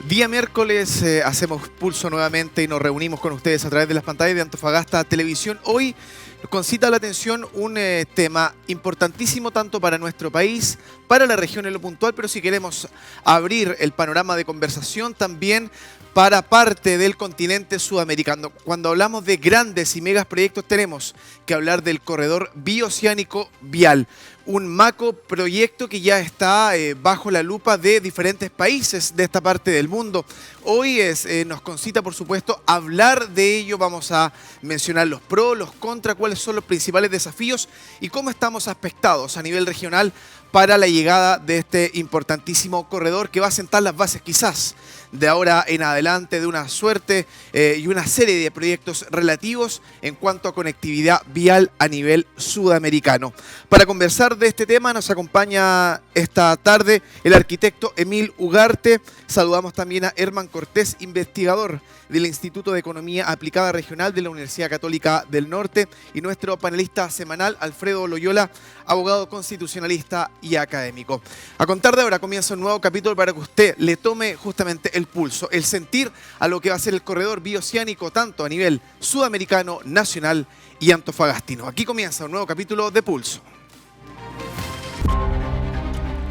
Día miércoles hacemos pulso nuevamente y nos reunimos con ustedes a través de las pantallas de Antofagasta Televisión. Hoy nos concita la atención un tema importantísimo tanto para nuestro país, para la región en lo puntual, pero si queremos abrir el panorama de conversación también para parte del continente sudamericano. Cuando hablamos de grandes y megas proyectos tenemos que hablar del corredor bioceánico vial. Un macro proyecto que ya está bajo la lupa de diferentes países de esta parte del mundo. Hoy nos concita, por supuesto, hablar de ello. Vamos a mencionar los pros, los contras, cuáles son los principales desafíos y cómo estamos aspectados a nivel regional para la llegada de este importantísimo corredor que va a sentar las bases quizás de ahora en adelante de una suerte y una serie de proyectos relativos en cuanto a conectividad vial a nivel sudamericano. Para conversar de este tema nos acompaña esta tarde el arquitecto Emil Ugarte. Saludamos también a Herman Cortés, investigador del Instituto de Economía Aplicada Regional de la Universidad Católica del Norte, y nuestro panelista semanal, Alfredo Loyola, abogado constitucionalista y académico. A contar de ahora comienza un nuevo capítulo para que usted le tome justamente el pulso, el sentir a lo que va a ser el corredor bioceánico tanto a nivel sudamericano, nacional y antofagastino. Aquí comienza un nuevo capítulo de Pulso.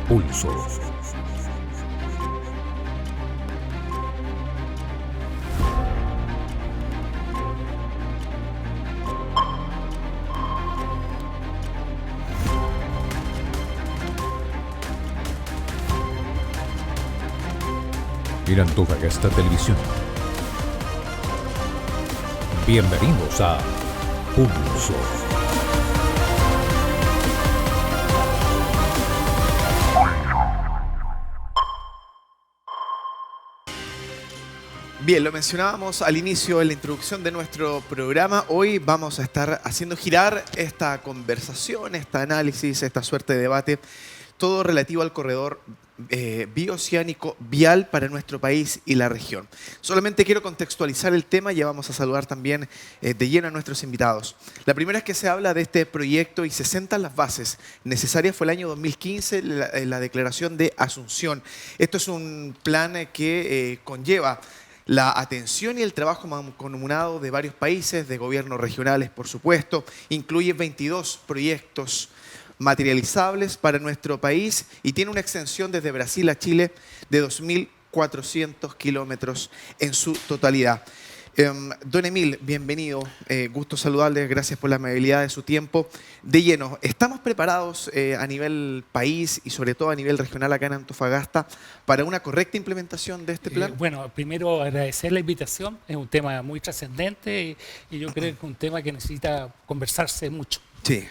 Pulso. Antofagasta Televisión. Bienvenidos a Pulso. Bien, lo mencionábamos al inicio en la introducción de nuestro programa. Hoy vamos a estar haciendo girar esta conversación, este análisis, esta suerte de debate, todo relativo al corredor bioceánico vial para nuestro país y la región. Solamente quiero contextualizar el tema y ya vamos a saludar también de lleno a nuestros invitados. La primera es que se habla de este proyecto y se sentan las bases necesarias. Fue el año 2015 la declaración de Asunción. Esto es un plan que conlleva la atención y el trabajo mancomunado de varios países, de gobiernos regionales, por supuesto. Incluye 22 proyectos materializables para nuestro país y tiene una extensión desde Brasil a Chile de 2.400 kilómetros en su totalidad. Don Emil, bienvenido, gusto saludarle, gracias por la amabilidad de su tiempo. De lleno, ¿estamos preparados a nivel país y sobre todo a nivel regional acá en Antofagasta para una correcta implementación de este plan? Bueno, primero agradecer la invitación, es un tema muy trascendente y yo creo que es un tema que necesita conversarse mucho. Sí.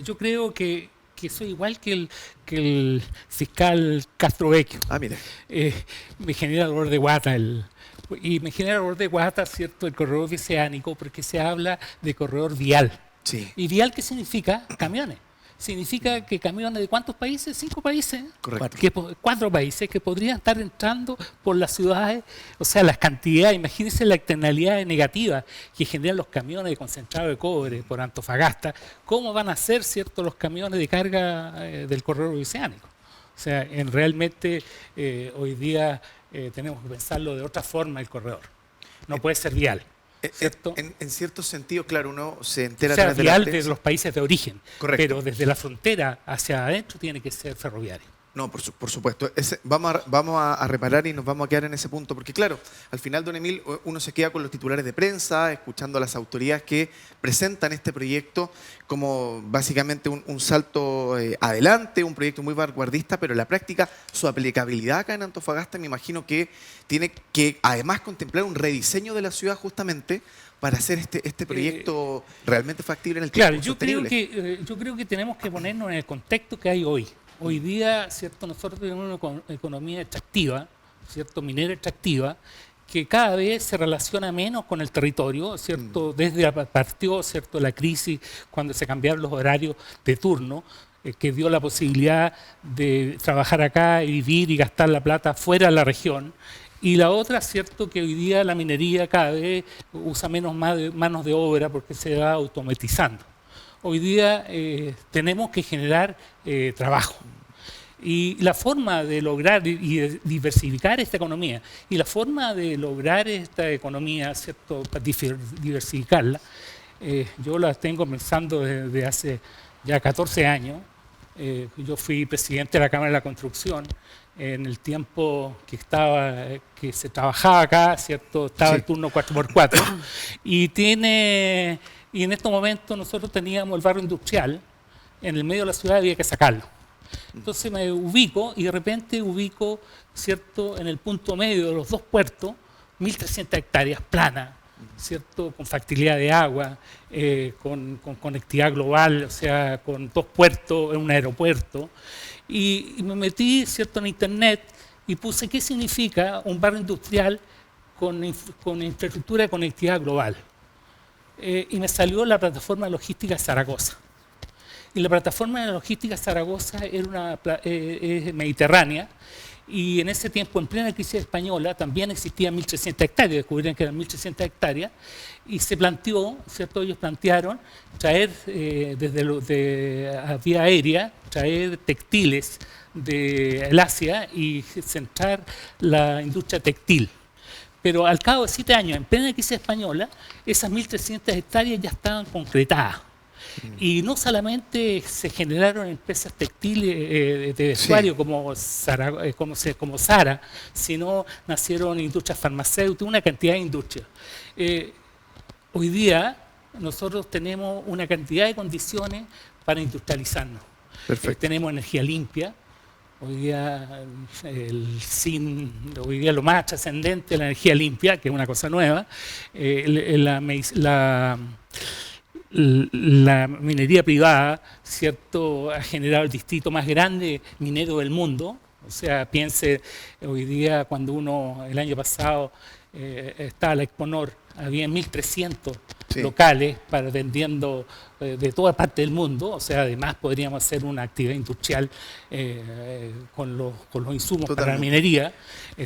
Yo creo que soy igual que el fiscal Castro Vecchio. Ah, mire. Me genera dolor de guata y me genera dolor de guata, ¿cierto?, el corredor bioceánico, porque se habla de corredor vial. Sí. ¿Y vial qué significa? Camiones. Significa que camiones de ¿cuántos países? 5 países. Correcto. 4 países que podrían estar entrando por las ciudades. O sea, las cantidades, imagínense la externalidad negativa que generan los camiones de concentrado de cobre por Antofagasta. ¿Cómo van a ser, cierto, los camiones de carga del corredor bioceánico? O sea, realmente hoy día tenemos que pensarlo de otra forma el corredor. No puede ser vial. ¿Cierto? En cierto sentido, claro, uno se entera... O sea, vial de desde los países de origen, correcto, pero desde la frontera hacia adentro tiene que ser ferroviario. No, por supuesto. Vamos a reparar y nos vamos a quedar en ese punto. Porque claro, al final, don Emil, uno se queda con los titulares de prensa, escuchando a las autoridades que presentan este proyecto como básicamente un salto adelante, un proyecto muy vanguardista, pero en la práctica, su aplicabilidad acá en Antofagasta, me imagino que tiene que además contemplar un rediseño de la ciudad justamente para hacer este proyecto realmente factible en el tiempo. Claro, yo creo que tenemos que ponernos en el contexto que hay hoy. Hoy día, ¿cierto?, nosotros tenemos una economía extractiva, ¿cierto?, minera extractiva, que cada vez se relaciona menos con el territorio, ¿cierto? Desde partió, ¿cierto?, la crisis, cuando se cambiaron los horarios de turno, que dio la posibilidad de trabajar acá y vivir y gastar la plata fuera de la región. Y la otra, cierto, que hoy día la minería cada vez usa menos manos de obra porque se va automatizando. Hoy día tenemos que generar trabajo. Y la forma de lograr y de diversificar esta economía, y la forma de lograr esta economía, ¿cierto?, para diversificarla, yo la tengo pensando desde hace ya 14 años. Yo fui presidente de la Cámara de la Construcción en el tiempo que se trabajaba acá, ¿cierto? Estaba el turno 4x4. Y en estos momentos nosotros teníamos el barrio industrial en el medio de la ciudad, había que sacarlo. Entonces me ubico y de repente ubico, ¿cierto?, en el punto medio de los dos puertos, 1.300 hectáreas planas, ¿cierto?, con factibilidad de agua, con conectividad global, o sea, con dos puertos, un aeropuerto. Y me metí, ¿cierto?, en internet y puse qué significa un barrio industrial con infraestructura de conectividad global. Y me salió la plataforma logística Zaragoza. Y la plataforma de logística Zaragoza es mediterránea, y en ese tiempo, en plena crisis española, también existían 1.300 hectáreas, descubrieron que eran 1.300 hectáreas, y se planteó, ¿cierto?, ellos plantearon traer a vía aérea, traer textiles del Asia y centrar la industria textil. Pero al cabo de 7 años, en plena crisis española, esas 1.300 hectáreas ya estaban concretadas. Y no solamente se generaron empresas textiles de vestuario como Zara, sino nacieron industrias farmacéuticas, una cantidad de industrias. Hoy día nosotros tenemos una cantidad de condiciones para industrializarnos. Tenemos energía limpia. Hoy día hoy día lo más trascendente es la energía limpia, que es una cosa nueva. La minería privada, ¿cierto?, ha generado el distrito más grande minero del mundo. O sea, piense, hoy día cuando el año pasado estaba la Exponor, había 1.300 locales vendiendo de toda parte del mundo. O sea, además podríamos hacer una actividad industrial con los insumos para la minería.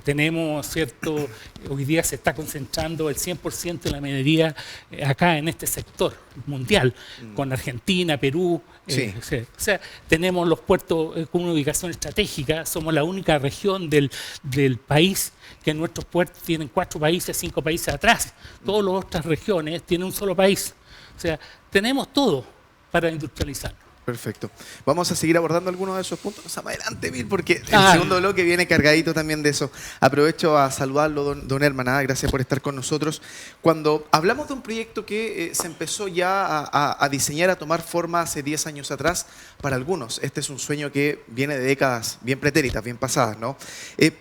Tenemos, ¿cierto?, hoy día se está concentrando el 100% de la minería acá en este sector mundial, con Argentina, Perú. O sea, tenemos los puertos con una ubicación estratégica. Somos la única región del país que en nuestros puertos tienen 4 países, 5 países atrás. Todas las otras regiones tienen un solo país. O sea, tenemos todo para industrializarnos. Perfecto. Vamos a seguir abordando algunos de esos puntos más adelante, Bill, porque el segundo bloque viene cargadito también de eso. Aprovecho a saludarlo, don Herman. Gracias por estar con nosotros. Cuando hablamos de un proyecto que se empezó ya a diseñar, a tomar forma hace 10 años atrás, para algunos, este es un sueño que viene de décadas bien pretéritas, bien pasadas, ¿no?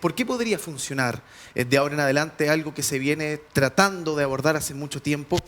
¿Por qué podría funcionar de ahora en adelante algo que se viene tratando de abordar hace mucho tiempo?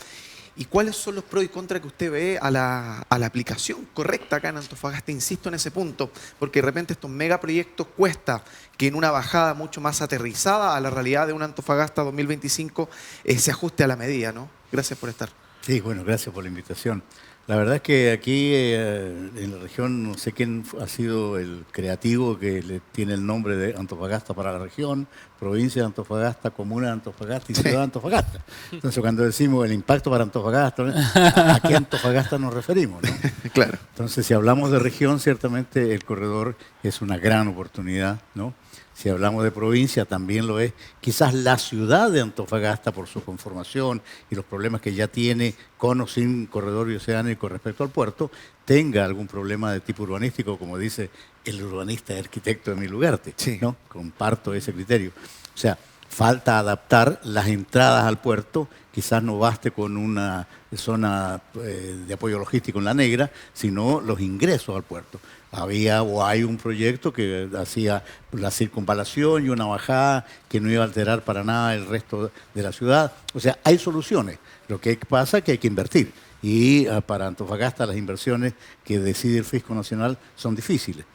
¿Y cuáles son los pros y contras que usted ve a la aplicación correcta acá en Antofagasta? Insisto en ese punto, porque de repente estos megaproyectos cuesta que en una bajada mucho más aterrizada a la realidad de un Antofagasta 2025 se ajuste a la medida, ¿no? Gracias por estar. Sí, bueno, gracias por la invitación. La verdad es que aquí en la región no sé quién ha sido el creativo que le tiene el nombre de Antofagasta para la región, provincia de Antofagasta, comuna de Antofagasta y ciudad de Antofagasta. Entonces cuando decimos el impacto para Antofagasta, ¿a qué Antofagasta nos referimos, ¿no? Claro. Entonces si hablamos de región, ciertamente el corredor es una gran oportunidad, ¿no? Si hablamos de provincia, también lo es. Quizás la ciudad de Antofagasta, por su conformación y los problemas que ya tiene con o sin corredor bioceánico respecto al puerto, tenga algún problema de tipo urbanístico, como dice el urbanista y arquitecto Emilio Ugarte, ¿no? Comparto ese criterio. O sea, falta adaptar las entradas al puerto. Quizás no baste con una zona de apoyo logístico en La Negra, sino los ingresos al puerto. Había o hay un proyecto que hacía la circunvalación y una bajada que no iba a alterar para nada el resto de la ciudad. O sea, hay soluciones. Lo que pasa es que hay que invertir. Y para Antofagasta las inversiones que decide el Fisco Nacional son difíciles.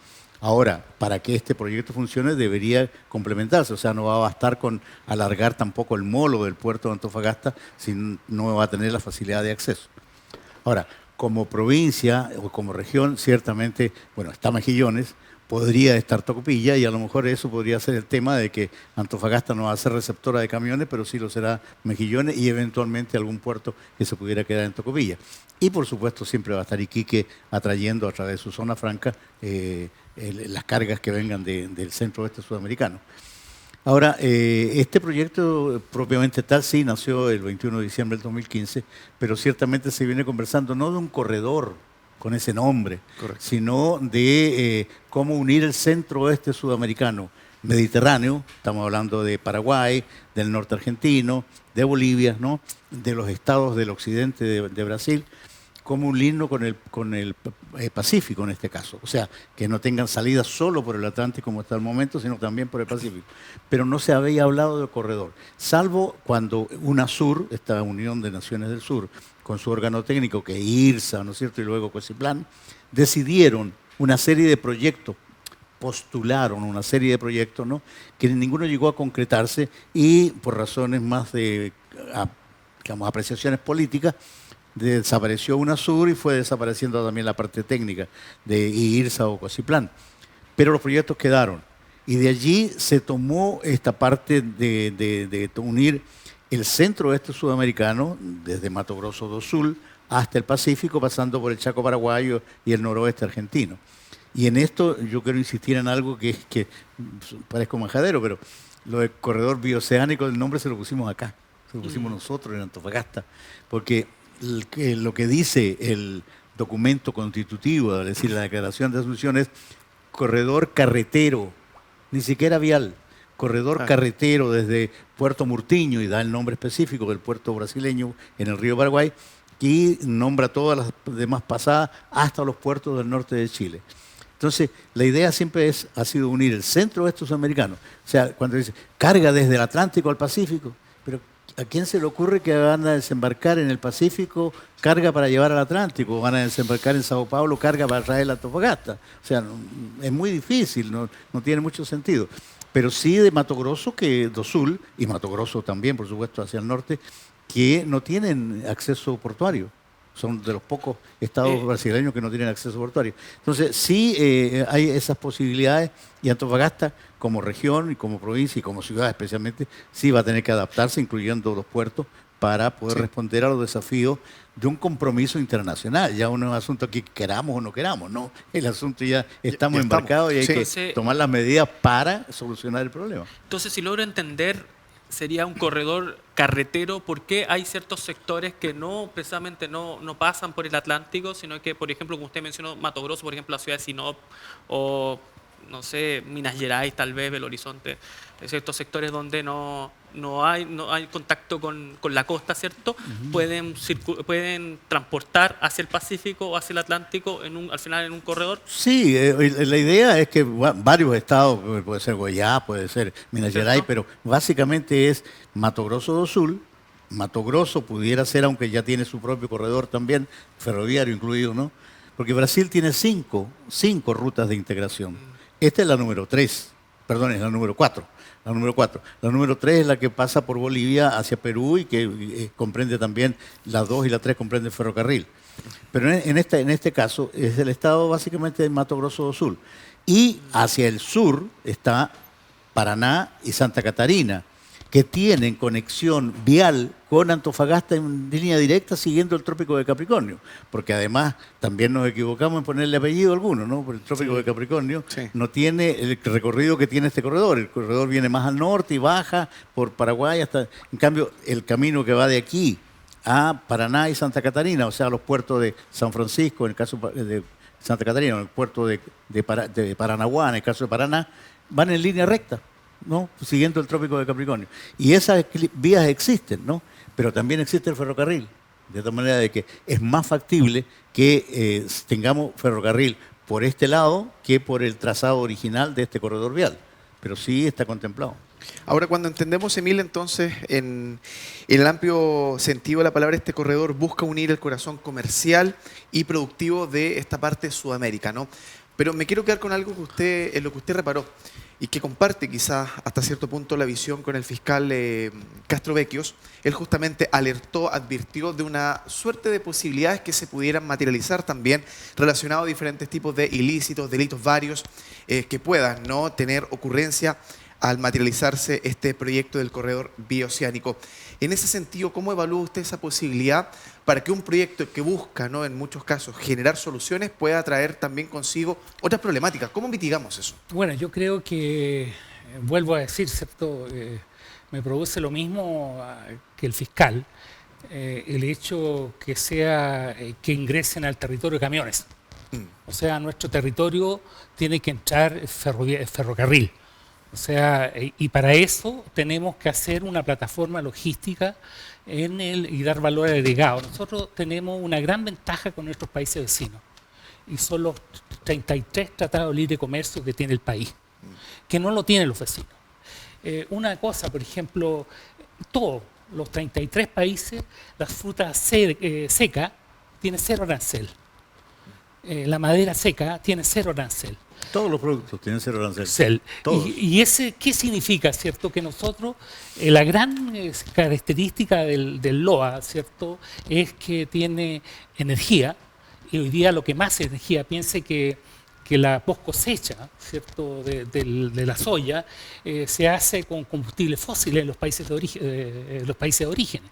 Ahora, para que este proyecto funcione debería complementarse, o sea, no va a bastar con alargar tampoco el molo del puerto de Antofagasta si no va a tener la facilidad de acceso. Ahora, como provincia o como región, ciertamente, bueno, está Mejillones, podría estar Tocopilla y a lo mejor eso podría ser el tema de que Antofagasta no va a ser receptora de camiones, pero sí lo será Mejillones y eventualmente algún puerto que se pudiera quedar en Tocopilla. Y por supuesto siempre va a estar Iquique atrayendo a través de su zona franca las cargas que vengan del centro oeste sudamericano. Ahora, este proyecto propiamente tal sí nació el 21 de diciembre del 2015, pero ciertamente se viene conversando no de un corredor con ese nombre, Correcto. sino de cómo unir el centro oeste sudamericano mediterráneo, estamos hablando de Paraguay, del norte argentino, de Bolivia, ¿no? De los estados del occidente de Brasil, como un lino con el Pacífico en este caso. O sea, que no tengan salida solo por el Atlántico como hasta el momento, sino también por el Pacífico. Pero no se había hablado de corredor, salvo cuando UNASUR, esta Unión de Naciones del Sur, con su órgano técnico, que es IRSA, ¿no es cierto?, y luego COSIPLAN, decidieron una serie de proyectos, postularon una serie de proyectos, ¿no?, que ninguno llegó a concretarse y por razones más de, digamos, apreciaciones políticas, desapareció UNASUR y fue desapareciendo también la parte técnica de IRSA o COSIPLAN. Pero los proyectos quedaron. Y de allí se tomó esta parte de unir el centro oeste sudamericano, desde Mato Grosso do Sul hasta el Pacífico, pasando por el Chaco paraguayo y el noroeste argentino. Y en esto yo quiero insistir en algo que parezco majadero, pero lo del corredor bioceánico, el nombre se lo pusimos acá, se lo pusimos nosotros en Antofagasta, porque lo que dice el documento constitutivo, es decir, la Declaración de Asunción, es corredor carretero, ni siquiera vial, corredor carretero desde Puerto Murtiño, y da el nombre específico del puerto brasileño en el río Paraguay, y nombra todas las demás pasadas hasta los puertos del norte de Chile. Entonces, la idea siempre ha sido unir el centro oeste sudamericano. O sea, cuando dice carga desde el Atlántico al Pacífico, pero ¿a quién se le ocurre que van a desembarcar en el Pacífico carga para llevar al Atlántico? ¿O van a desembarcar en Sao Paulo carga para traer a Antofagasta? O sea, es muy difícil, no tiene mucho sentido. Pero sí de Mato Grosso do Sul, y Mato Grosso también, por supuesto, hacia el norte, que no tienen acceso portuario. Son de los pocos estados brasileños que no tienen acceso portuario. Entonces, sí hay esas posibilidades, y Antofagasta, como región y como provincia y como ciudad especialmente, sí va a tener que adaptarse, incluyendo los puertos, para poder responder a los desafíos de un compromiso internacional. Ya no es un asunto que queramos o no queramos, no. El asunto ya estamos embarcados y hay que tomar las medidas para solucionar el problema. Entonces, si logro entender, sería un corredor carretero. ¿Por qué hay ciertos sectores que no precisamente no pasan por el Atlántico, sino que, por ejemplo, como usted mencionó, Mato Grosso, por ejemplo, la ciudad de Sinop, o no sé, Minas Gerais, tal vez, Belo Horizonte, ciertos sectores donde no hay contacto con la costa, ¿cierto? Pueden transportar hacia el Pacífico o hacia el Atlántico al final en un corredor. Sí, la idea es que varios estados, puede ser Goiás, puede ser Minas Gerais, pero básicamente es Mato Grosso do Sul. Mato Grosso pudiera ser, aunque ya tiene su propio corredor también, ferroviario incluido, ¿no? Porque Brasil tiene cinco rutas de integración. Esta es la número 3, perdón, es la número 4. La número 4. La número 3 es la que pasa por Bolivia hacia Perú y que comprende también, la 2 y la 3 comprende el ferrocarril. Pero en este caso es el estado básicamente de Mato Grosso do Sul. Y hacia el sur está Paraná y Santa Catarina, que tienen conexión vial con Antofagasta en línea directa siguiendo el Trópico de Capricornio. Porque además también nos equivocamos en ponerle apellido a alguno, ¿no? Porque el Trópico de Capricornio no tiene el recorrido que tiene este corredor. El corredor viene más al norte y baja por Paraguay hasta... En cambio, el camino que va de aquí a Paraná y Santa Catarina, o sea, a los puertos de San Francisco, en el caso de Santa Catarina, o el puerto de Paranaguá, en el caso de Paraná, van en línea recta, ¿no? Siguiendo el Trópico de Capricornio. Y esas vías existen, ¿no? Pero también existe el ferrocarril, de tal manera de que es más factible que tengamos ferrocarril por este lado que por el trazado original de este corredor vial. Pero sí está contemplado. Ahora, cuando entendemos, Emil, entonces, en el amplio sentido de la palabra, este corredor busca unir el corazón comercial y productivo de esta parte de Sudamérica, ¿no? Pero me quiero quedar con algo en lo que usted reparó y que comparte quizás hasta cierto punto la visión con el fiscal Castrovecchios. Él justamente advirtió de una suerte de posibilidades que se pudieran materializar también relacionados a diferentes tipos de ilícitos, delitos varios que puedan, ¿no?, tener ocurrencia al materializarse este proyecto del corredor bioceánico. En ese sentido, ¿cómo evalúa usted esa posibilidad para que un proyecto que busca, ¿no?, en muchos casos, generar soluciones, pueda traer también consigo otras problemáticas? ¿Cómo mitigamos eso? Bueno, yo creo que, vuelvo a decir, ¿cierto? Me produce lo mismo que el fiscal, el hecho que ingresen al territorio camiones. O sea, nuestro territorio tiene que entrar ferrocarril. O sea, y para eso tenemos que hacer una plataforma logística y dar valor agregado. Nosotros tenemos una gran ventaja con nuestros países vecinos y son los 33 tratados de libre comercio que tiene el país, que no lo tienen los vecinos. Una cosa, por ejemplo, todos los 33 países, las frutas secas tienen 0 arancel. La madera seca tiene 0 arancel. Todos los productos tienen 0 arancel. ¿Y ese qué significa, cierto? Que nosotros, la gran característica del LOA, ¿cierto?, es que tiene energía, y hoy día lo que más energía, piense que la post cosecha, ¿cierto?, de la soya se hace con combustibles fósiles en los países de origen,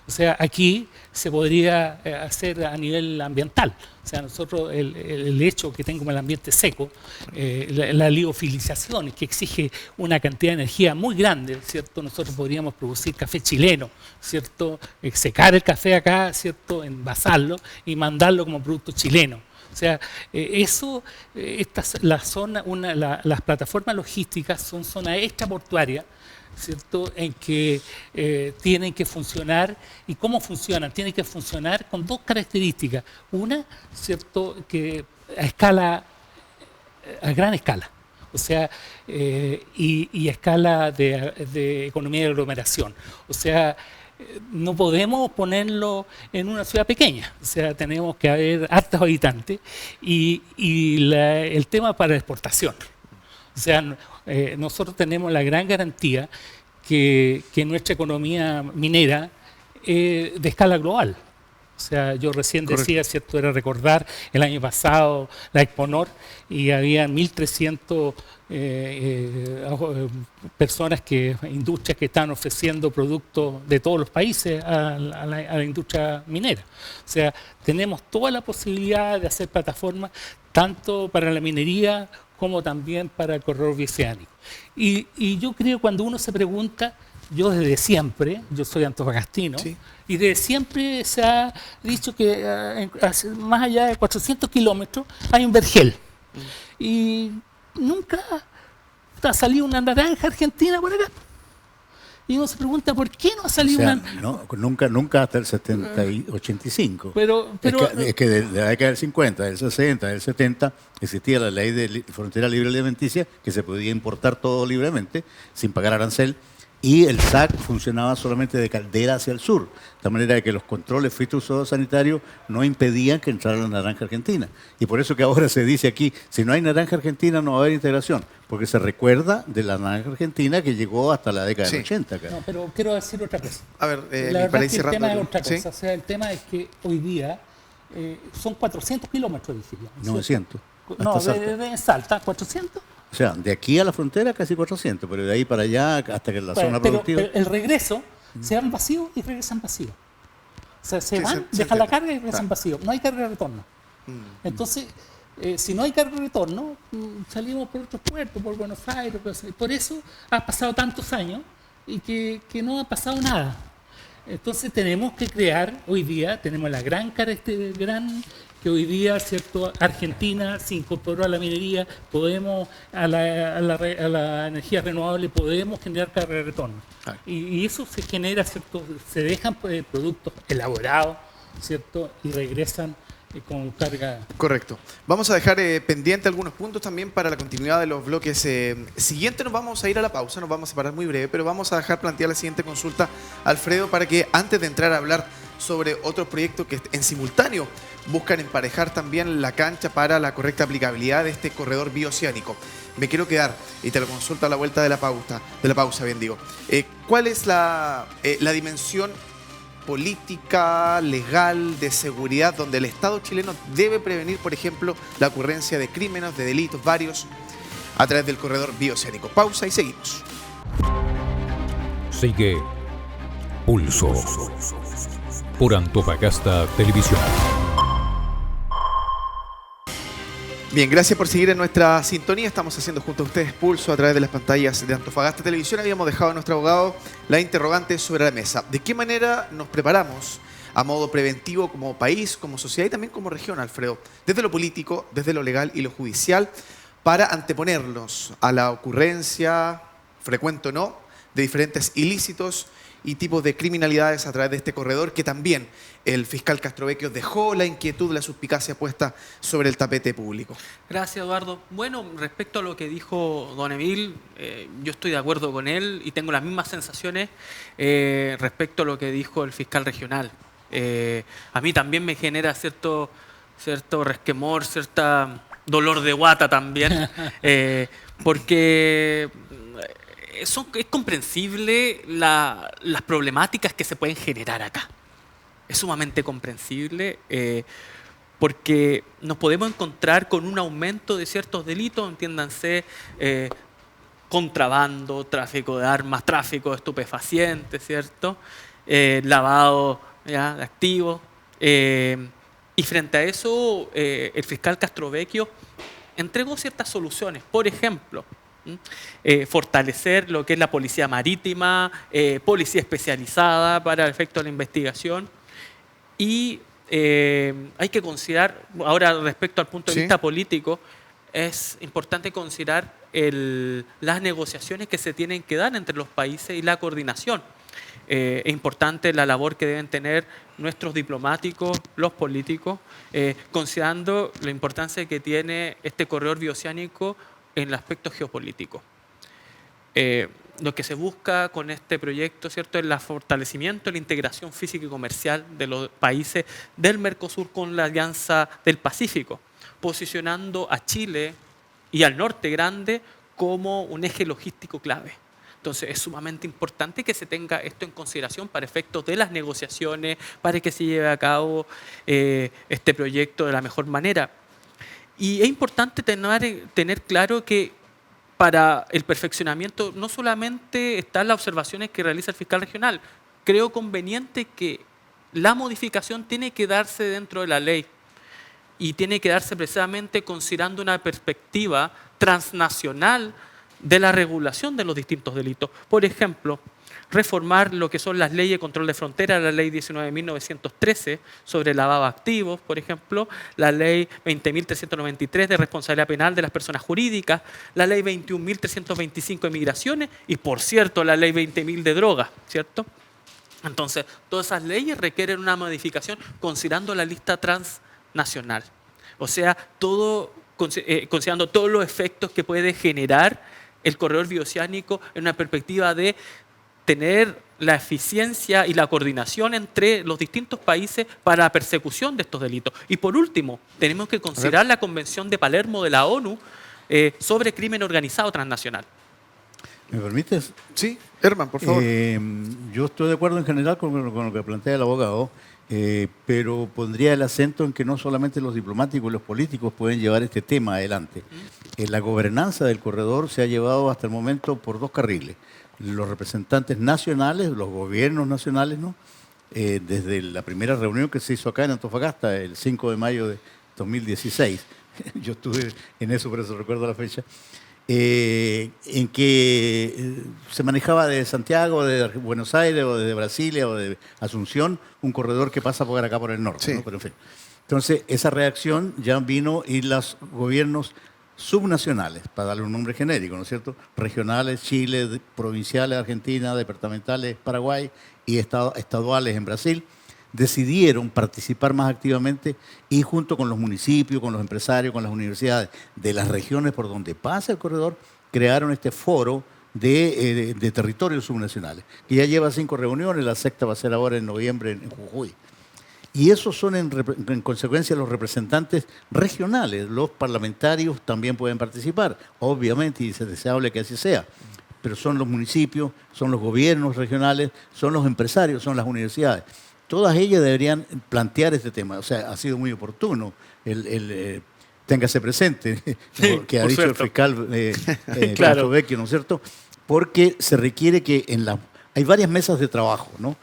O sea, aquí se podría hacer a nivel ambiental. O sea, nosotros el hecho que tengo el ambiente seco, la liofilización, que exige una cantidad de energía muy grande, ¿cierto? Nosotros podríamos producir café chileno, ¿cierto? Secar el café acá, ¿cierto?, envasarlo y mandarlo como producto chileno. O sea, las plataformas logísticas son zonas extraportuarias, ¿cierto?, en que tienen que funcionar. ¿Y cómo funcionan? Tienen que funcionar con 2 características. Una, ¿cierto?, que a gran escala. O sea, y a escala de economía de aglomeración. O sea, no podemos ponerlo en una ciudad pequeña, o sea, tenemos que haber hartos habitantes y el tema para la exportación. O sea, nosotros tenemos la gran garantía que nuestra economía minera es de escala global. O sea, yo recién decía, ¿cierto?, era recordar el año pasado la Exponor y había 1.300 personas, industrias que estaban ofreciendo productos de todos los países a la industria minera. O sea, tenemos toda la posibilidad de hacer plataformas tanto para la minería como también para el corredor bioceánico. Y yo creo que cuando uno se pregunta, yo desde siempre, yo soy antofagastino, sí, y desde siempre se ha dicho que más allá de 400 kilómetros hay un vergel. Y nunca ha salido una naranja argentina por acá. Y uno se pregunta, ¿por qué no ha salido nunca hasta el 85. Pero es que de la década del 50, del 60, del 70, existía la ley de frontera libre alimenticia, que se podía importar todo libremente, sin pagar arancel. Y el SAC funcionaba solamente de Caldera hacia el sur, de tal manera que los controles fitosanitarios no impedían que entrara la naranja argentina. Y por eso que ahora se dice aquí, si no hay naranja argentina no va a haber integración, porque se recuerda de la naranja argentina que llegó hasta la década del 80. Acá. No, pero quiero decir otra cosa. A ver, la verdad es que el tema es otra cosa. ¿Sí? O sea, el tema es que hoy día son 400 kilómetros, dije yo. 900. No, de Salta, 400. O sea, de aquí a la frontera casi 400, pero de ahí para allá hasta que la zona productiva... Pero el regreso, se van vacíos y regresan vacíos. O sea, se van, dejan la carga y regresan vacíos. No hay carga de retorno. Entonces, si no hay carga de retorno, salimos por otros puertos, por Buenos Aires. Por eso ha pasado tantos años y que no ha pasado nada. Entonces tenemos que crear, hoy día, tenemos la gran que hoy día, ¿cierto?, Argentina se incorporó a la minería, podemos, a la energía renovable, podemos generar carga de retorno. Y eso se genera, ¿cierto?, se dejan productos elaborados, ¿cierto?, y regresan con carga. Correcto. Vamos a dejar pendiente algunos puntos también para la continuidad de los bloques siguientes. Nos vamos a ir a la pausa, nos vamos a separar muy breve, pero vamos a dejar plantear la siguiente consulta, Alfredo, para que antes de entrar a hablar sobre otros proyectos que en simultáneo buscan emparejar también la cancha para la correcta aplicabilidad de este corredor bioceánico. Me quiero quedar, y te lo consulto a la vuelta de la pausa, bien digo. ¿Cuál es la dimensión política, legal, de seguridad, donde el Estado chileno debe prevenir, por ejemplo, la ocurrencia de crímenes, de delitos varios, a través del corredor bioceánico? Pausa y seguimos. Sigue Pulso por Antofagasta Televisión. Bien, gracias por seguir en nuestra sintonía. Estamos haciendo junto a ustedes Pulso a través de las pantallas de Antofagasta Televisión. Habíamos dejado a nuestro abogado la interrogante sobre la mesa. ¿De qué manera nos preparamos a modo preventivo como país, como sociedad y también como región, Alfredo? Desde lo político, desde lo legal y lo judicial, para anteponernos a la ocurrencia, frecuente o no, de diferentes ilícitos y tipos de criminalidades a través de este corredor, que también el fiscal Castrovecchio dejó la inquietud, la suspicacia puesta sobre el tapete público. Gracias, Eduardo. Bueno, respecto a lo que dijo don Emil, yo estoy de acuerdo con él y tengo las mismas sensaciones respecto a lo que dijo el fiscal regional. A mí también me genera cierto resquemor, cierta dolor de guata también, porque es comprensible las problemáticas que se pueden generar acá. Es sumamente comprensible porque nos podemos encontrar con un aumento de ciertos delitos, entiéndanse, contrabando, tráfico de armas, tráfico de estupefacientes, ¿cierto? Lavado ¿ya? de activos. Y frente a eso, el fiscal Castrovecchio entregó ciertas soluciones. Por ejemplo, fortalecer lo que es la policía marítima, policía especializada para el efecto de la investigación. Y hay que considerar, ahora respecto al punto de vista político, es importante considerar las negociaciones que se tienen que dar entre los países y la coordinación. Es importante la labor que deben tener nuestros diplomáticos, los políticos, considerando la importancia que tiene este corredor bioceánico en el aspecto geopolítico. Lo que se busca con este proyecto, ¿cierto?, es el fortalecimiento, la integración física y comercial de los países del Mercosur con la Alianza del Pacífico, posicionando a Chile y al Norte Grande como un eje logístico clave. Entonces es sumamente importante que se tenga esto en consideración para efectos de las negociaciones, para que se lleve a cabo este proyecto de la mejor manera. Y es importante tener claro que para el perfeccionamiento no solamente están las observaciones que realiza el fiscal regional. Creo conveniente que la modificación tiene que darse dentro de la ley y tiene que darse precisamente considerando una perspectiva transnacional de la regulación de los distintos delitos. Por ejemplo, reformar lo que son las leyes de control de frontera, la ley 19.913 sobre lavado de activos, por ejemplo, la ley 20.393 de responsabilidad penal de las personas jurídicas, la ley 21.325 de migraciones y, por cierto, la ley 20.000 de drogas, ¿cierto? Entonces, todas esas leyes requieren una modificación considerando la lista transnacional. O sea, considerando todos los efectos que puede generar el corredor bioceánico en una perspectiva de tener la eficiencia y la coordinación entre los distintos países para la persecución de estos delitos. Y por último, tenemos que considerar la Convención de Palermo de la ONU sobre crimen organizado transnacional. ¿Me permites? Sí, Herman, por favor. Yo estoy de acuerdo en general con lo que plantea el abogado, pero pondría el acento en que no solamente los diplomáticos y los políticos pueden llevar este tema adelante. La gobernanza del corredor se ha llevado hasta el momento por dos carriles. Los representantes nacionales, los gobiernos nacionales, ¿no? Desde la primera reunión que se hizo acá en Antofagasta, el 5 de mayo de 2016, yo estuve en eso, por eso recuerdo la fecha, en que se manejaba de Santiago, de Buenos Aires, o de Brasilia, o de Asunción, un corredor que pasa por acá por el norte, ¿no? Pero en fin. Entonces, esa reacción ya vino y los gobiernos subnacionales, para darle un nombre genérico, ¿no es cierto? Regionales, Chile, provinciales, Argentina, departamentales, Paraguay y estaduales en Brasil, decidieron participar más activamente y junto con los municipios, con los empresarios, con las universidades de las regiones por donde pasa el corredor, crearon este foro de territorios subnacionales, que ya lleva 5 reuniones, la sexta va a ser ahora en noviembre en Jujuy. Y esos son en consecuencia los representantes regionales. Los parlamentarios también pueden participar, obviamente, y es deseable que así sea. Pero son los municipios, son los gobiernos regionales, son los empresarios, son las universidades. Todas ellas deberían plantear este tema. O sea, ha sido muy oportuno téngase presente, que ha dicho el fiscal Castrovecchio, ¿no es cierto? Porque se requiere que en las hay varias mesas de trabajo, ¿no?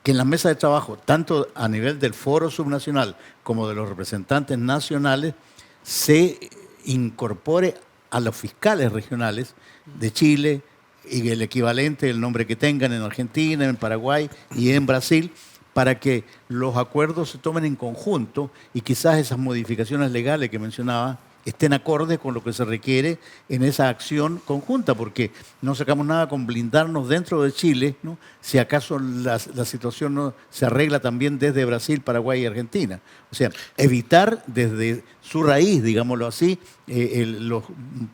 Que en las mesas de trabajo, tanto a nivel del foro subnacional como de los representantes nacionales, se incorpore a los fiscales regionales de Chile y el equivalente, el nombre que tengan en Argentina, en Paraguay y en Brasil, para que los acuerdos se tomen en conjunto y quizás esas modificaciones legales que mencionaba estén acordes con lo que se requiere en esa acción conjunta, porque no sacamos nada con blindarnos dentro de Chile, ¿no? Si acaso la situación no se arregla también desde Brasil, Paraguay y Argentina. O sea, evitar desde su raíz, digámoslo así, los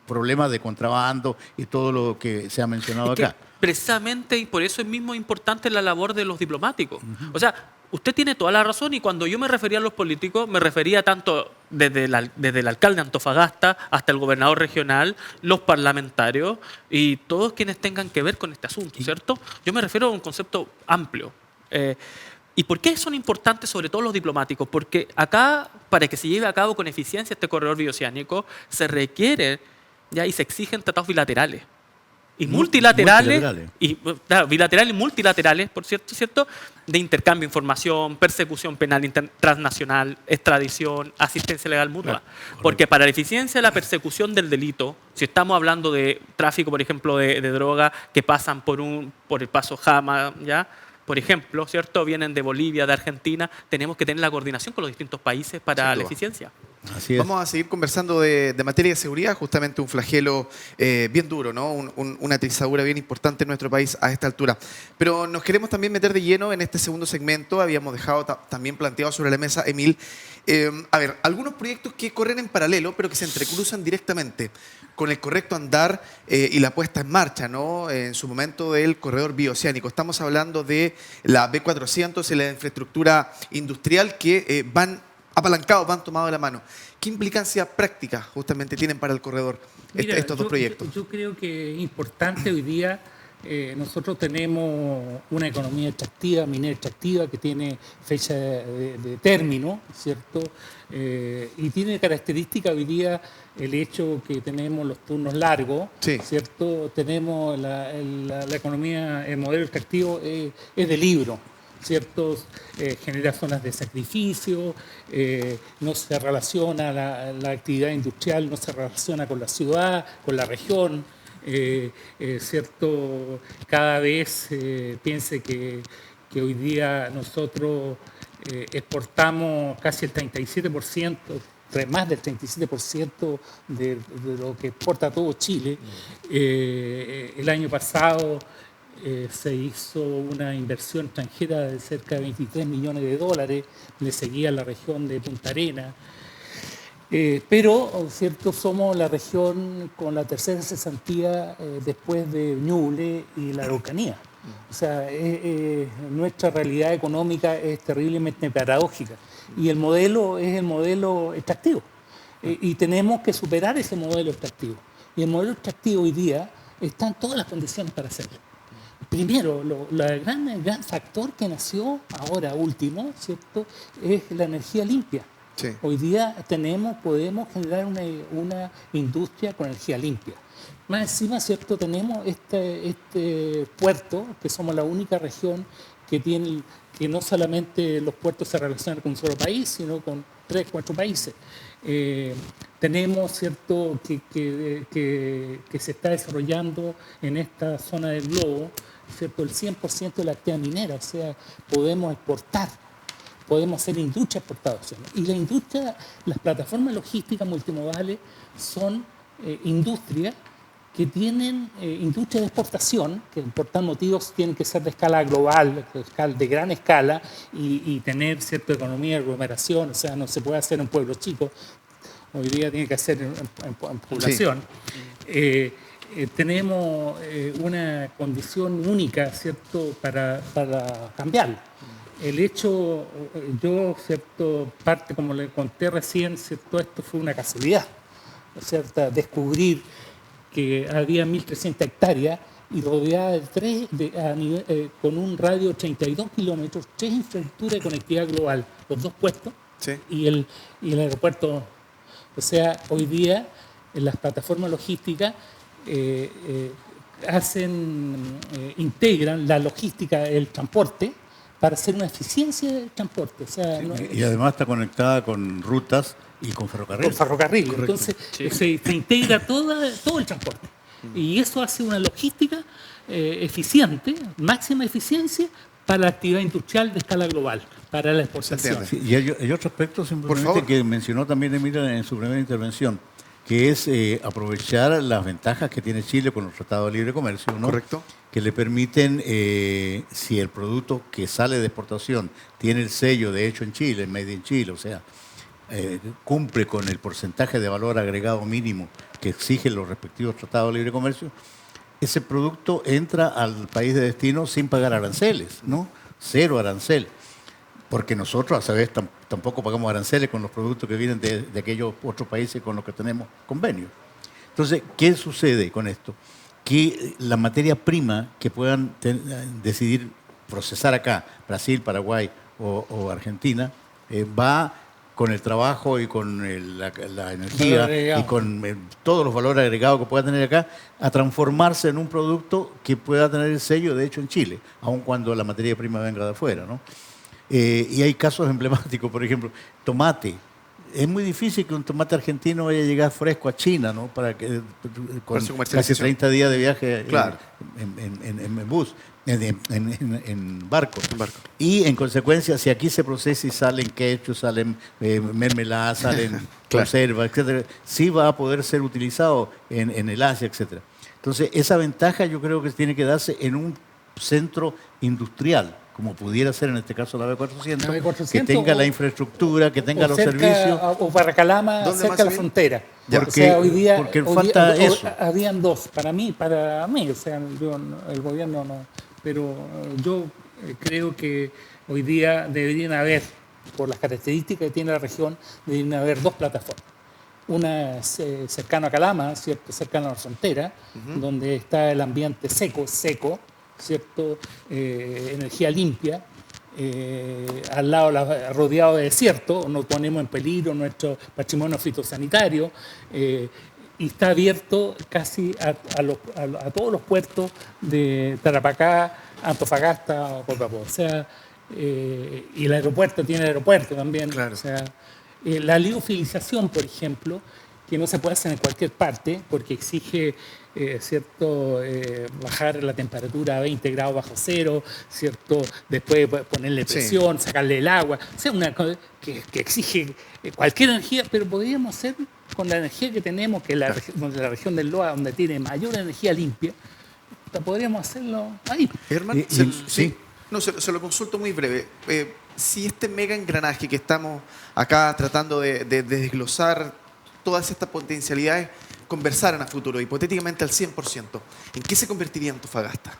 problemas de contrabando y todo lo que se ha mencionado acá. Precisamente, y por eso es mismo importante la labor de los diplomáticos. O sea, usted tiene toda la razón, y cuando yo me refería a los políticos, me refería tanto desde el alcalde de Antofagasta hasta el gobernador regional, los parlamentarios y todos quienes tengan que ver con este asunto, ¿cierto? Yo me refiero a un concepto amplio. ¿Y por qué son importantes sobre todo los diplomáticos? Porque acá, para que se lleve a cabo con eficiencia este corredor bioceánico, se requiere ya y se exigen tratados bilaterales. Y multilaterales, y claro, bilaterales y multilaterales, por cierto, de intercambio de información, persecución penal transnacional, extradición, asistencia legal mutua. Claro, porque para la eficiencia de la persecución del delito, si estamos hablando de tráfico, por ejemplo, de droga que pasan por el paso Jama, ¿ya? Por ejemplo, ¿cierto? Vienen de Bolivia, de Argentina, tenemos que tener la coordinación con los distintos países para la eficiencia. Así es. Vamos a seguir conversando de materia de seguridad, justamente un flagelo bien duro, ¿no? Una atrizadura bien importante en nuestro país a esta altura. Pero nos queremos también meter de lleno en este segundo segmento. Habíamos dejado también planteado sobre la mesa, Emil, a ver, algunos proyectos que corren en paralelo, pero que se entrecruzan directamente con el correcto andar y la puesta en marcha, ¿no? En su momento del corredor bioceánico. Estamos hablando de la B400 y la infraestructura industrial que van apalancados, van tomados de la mano. ¿Qué implicancia práctica justamente tienen para el corredor estos dos proyectos? Yo creo que es importante hoy día. Nosotros tenemos una economía extractiva, minera extractiva, que tiene fecha de término, ¿cierto? Y tiene característica hoy día el hecho que tenemos los turnos largos, sí, ¿cierto? Tenemos la economía, el modelo extractivo es de libro, ¿cierto? Genera zonas de sacrificio, no se relaciona la actividad industrial, no se relaciona con la ciudad, con la región. ¿Cierto? Cada vez piense que hoy día nosotros exportamos casi el 37%, más del 37% de lo que exporta todo Chile. El año pasado se hizo una inversión extranjera de cerca de 23 millones de dólares, le seguía la región de Punta Arenas. Pero, ¿cierto? Somos la región con la tercera cesantía después de Ñuble y la Araucanía. O sea, nuestra realidad económica es terriblemente paradójica. Y el modelo es el modelo extractivo. Y tenemos que superar ese modelo extractivo. Y el modelo extractivo hoy día están todas las condiciones para hacerlo. Primero, el gran factor que nació ahora último, ¿cierto? Es la energía limpia. Sí. Hoy día podemos generar una industria con energía limpia. Más encima, ¿cierto? Tenemos este puerto, que somos la única región que no solamente los puertos se relacionan con un solo país, sino con 3, 4 países. Tenemos, ¿cierto?, que se está desarrollando en esta zona del globo, ¿cierto?, el 100% de la actividad minera, o sea, podemos exportar. Podemos hacer industria exportación. Y la industria, las plataformas logísticas multimodales son industrias que tienen industria de exportación, que por tal motivos tienen que ser de escala global, de gran escala, y tener cierta economía de aglomeración, o sea, no se puede hacer en pueblos chicos, hoy día tiene que hacer en población. Sí. Tenemos una condición única, ¿cierto?, para cambiarlo. El hecho, ¿cierto?, parte, como le conté recién, ¿cierto?, esto fue una casualidad, ¿cierto?, descubrir que había 1.300 hectáreas y rodeada con un radio de 32 kilómetros, 3 infraestructuras de conectividad global, los 2 puestos, sí, y el aeropuerto. O sea, hoy día en las plataformas logísticas integran la logística del transporte para hacer una eficiencia del transporte. O sea, Y además está conectada con rutas y con ferrocarril. con ferrocarril. Correcto. Entonces Sí. se integra todo el transporte. Y eso hace una logística eficiente, máxima eficiencia para la actividad industrial de escala global, para la exportación. entiende. Sí, y hay otro aspecto simplemente favor. que mencionó también Emilio en su primera intervención, que es aprovechar las ventajas que tiene Chile con los tratados de libre comercio, ¿no? Correcto. Que le permiten, si el producto que sale de exportación tiene el sello de hecho en Chile, made in Chile, o sea, cumple con el porcentaje de valor agregado mínimo que exigen los respectivos tratados de libre comercio, ese producto entra al país de destino sin pagar aranceles, ¿no? Cero arancel. Porque nosotros, a saber, tampoco pagamos aranceles con los productos que vienen de aquellos otros países con los que tenemos convenios. Entonces, ¿qué sucede con esto? Que la materia prima que puedan decidir procesar acá, Brasil, Paraguay o Argentina, va con el trabajo y con la energía agregado. y con todos los valores agregados que pueda tener acá, a transformarse en un producto que pueda tener el sello de hecho en Chile, aun cuando la materia prima venga de afuera, ¿no? Y hay casos emblemáticos, por ejemplo, tomate. Es muy difícil que un tomate argentino vaya a llegar fresco a China, ¿no? Para que, con su casi comercialización. 30 días de viaje Claro. en bus, en barco. En barco. Y en consecuencia, si aquí se procesa y salen ketchup, salen mermeladas, salen Claro. conservas, etcétera, sí va a poder ser utilizado en el Asia, etcétera. Entonces, esa ventaja yo creo que tiene que darse en un centro industrial, como pudiera ser en este caso la B400, La B400 que tenga la o- infraestructura, que tenga o los cerca, servicios. O para Calama, ¿Dónde cerca más de la bien? frontera. Ya. O sea, Porque falta eso. Habían dos, para mí, o sea, el gobierno no. Pero yo creo que hoy día deberían haber, por las características que tiene la región, deberían haber dos plataformas. Una es cercana a Calama, ¿cierto? Cercana a la frontera, donde está el ambiente seco, ¿cierto? Energía limpia, al lado rodeado de desierto, no ponemos en peligro nuestro patrimonio fitosanitario, y está abierto casi a todos los puertos de Tarapacá, Antofagasta o Copiapó. O sea, y el aeropuerto tiene aeropuerto también. Claro. O sea, la liofilización, por ejemplo, que no se puede hacer en cualquier parte porque exige bajar la temperatura a 20 grados bajo cero, ¿cierto? Después ponerle Sí. presión, sacarle el agua, o sea, una cosa que exige cualquier energía, pero podríamos hacer con la energía que tenemos, que es la región del Loa, donde tiene mayor energía limpia, podríamos hacerlo ahí. Herman, Sí. sí. No, se lo consulto muy breve. Si este mega engranaje que estamos acá tratando de desglosar todas estas potencialidades conversaran a futuro, hipotéticamente al 100%, ¿en qué se convertiría Antofagasta?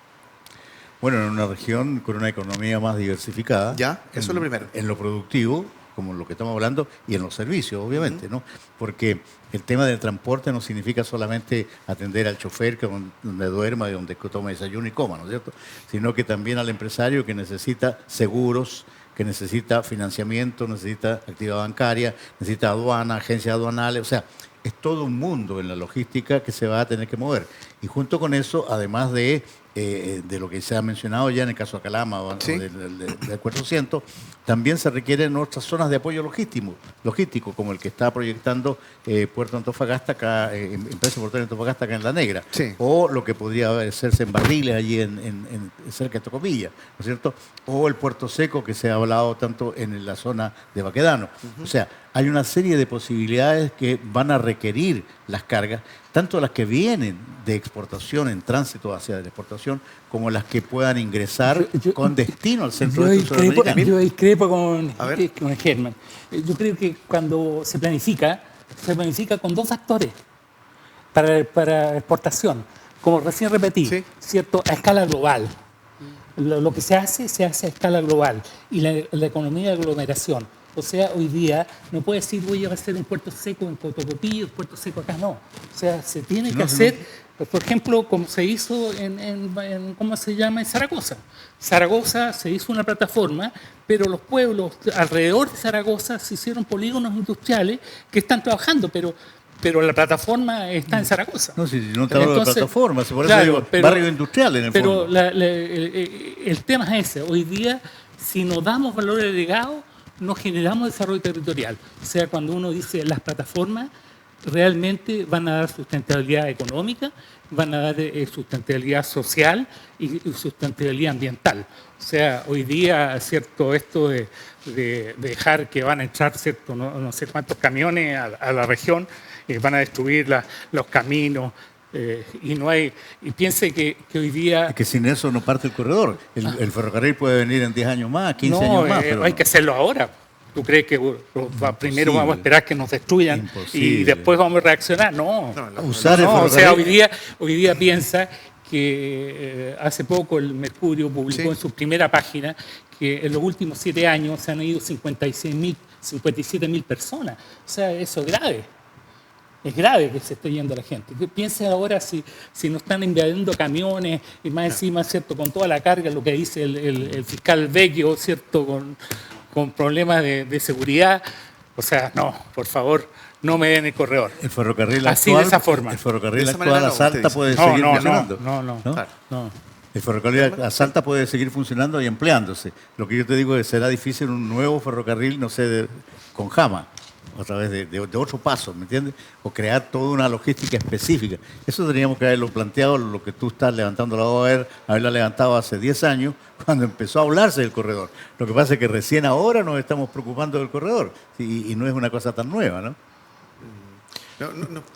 Bueno, en una región con una economía más diversificada. Ya, eso es lo primero. En lo productivo, como lo que estamos hablando, y en los servicios, obviamente, ¿no? Porque el tema del transporte no significa solamente atender al chofer que donde duerma y donde tome desayuno y coma, ¿no es cierto? Sino que también al empresario que necesita seguros, que necesita financiamiento, necesita actividad bancaria, necesita aduana, agencias aduanales, o sea, es todo un mundo en la logística que se va a tener que mover. Y junto con eso, además de lo que se ha mencionado ya en el caso de Calama o Sí. del 400, también se requieren otras zonas de apoyo logístico, como el que está proyectando Puerto Antofagasta, acá, Empresa Portuaria Antofagasta, acá en La Negra, Sí. o lo que podría hacerse en Barriles, allí cerca de Tocopilla, ¿no es cierto? O el Puerto Seco, que se ha hablado tanto en la zona de Baquedano. O sea, hay una serie de posibilidades que van a requerir las cargas, tanto las que vienen de exportación, en tránsito hacia la exportación, como las que puedan ingresar Yo- con destino al centro de Sudamericano. Yo discrepo con A ver. Germán. Yo creo que cuando se planifica con dos factores para exportación. Como recién repetí, Sí. ¿cierto? A escala global. Lo que se hace a escala global. Y la economía de aglomeración. O sea, hoy día no puede decir voy a hacer un puerto seco en Cotocopillo, un puerto seco acá, no. O sea, se tiene que hacer, por ejemplo, como se hizo ¿cómo se llama? En Zaragoza. Zaragoza se hizo una plataforma, pero los pueblos alrededor de Zaragoza se hicieron polígonos industriales que están trabajando, pero pero la plataforma está en Zaragoza. No, si no te hablo de Entonces, plataforma, si por eso claro, digo pero- barrio industrial en el Pero fondo. el tema es ese. Hoy día, si nos damos valor agregado, no generamos desarrollo territorial. O sea, cuando uno dice las plataformas, realmente van a dar sustentabilidad económica, van a dar sustentabilidad social y sustentabilidad ambiental. O sea, hoy día, ¿cierto? Esto de dejar que van a entrar, ¿cierto? No sé cuántos camiones a la región, van a destruir los caminos, y no hay, y piense que hoy día Es que sin eso no parte el corredor. El ferrocarril puede venir en 10 años más, 15 años más. Pero hay que hacerlo ahora. ¿Tú crees que primero vamos a esperar que nos destruyan y Imposible. después vamos a reaccionar? No. usar el No, o sea, ferrocarril. hoy día piensa que hace poco el Mercurio publicó Sí. en su primera página que en los últimos 7 años se han ido 57.000 personas. O sea, eso es grave. Es grave que se esté yendo la gente. Piensen ahora si nos están invadiendo camiones y más encima, ¿cierto? Con toda la carga, lo que dice el fiscal Vecchio, ¿cierto? Con problemas de seguridad. O sea, no, por favor, no me den el corredor. El ferrocarril Así, actual, de esa forma. El ferrocarril De esa actual manera a no, Salta usted puede No, seguir no, funcionando. no. Claro. No. El ferrocarril a Salta puede seguir funcionando y empleándose. Lo que yo te digo es que será difícil un nuevo ferrocarril, no sé, con Jama, a través de otro paso, ¿me entiendes? O crear toda una logística específica. Eso teníamos que haberlo planteado, lo que tú estás levantando la voz, haberla levantado hace 10 años, cuando empezó a hablarse del corredor. Lo que pasa es que recién ahora nos estamos preocupando del corredor, y no es una cosa tan nueva, ¿no?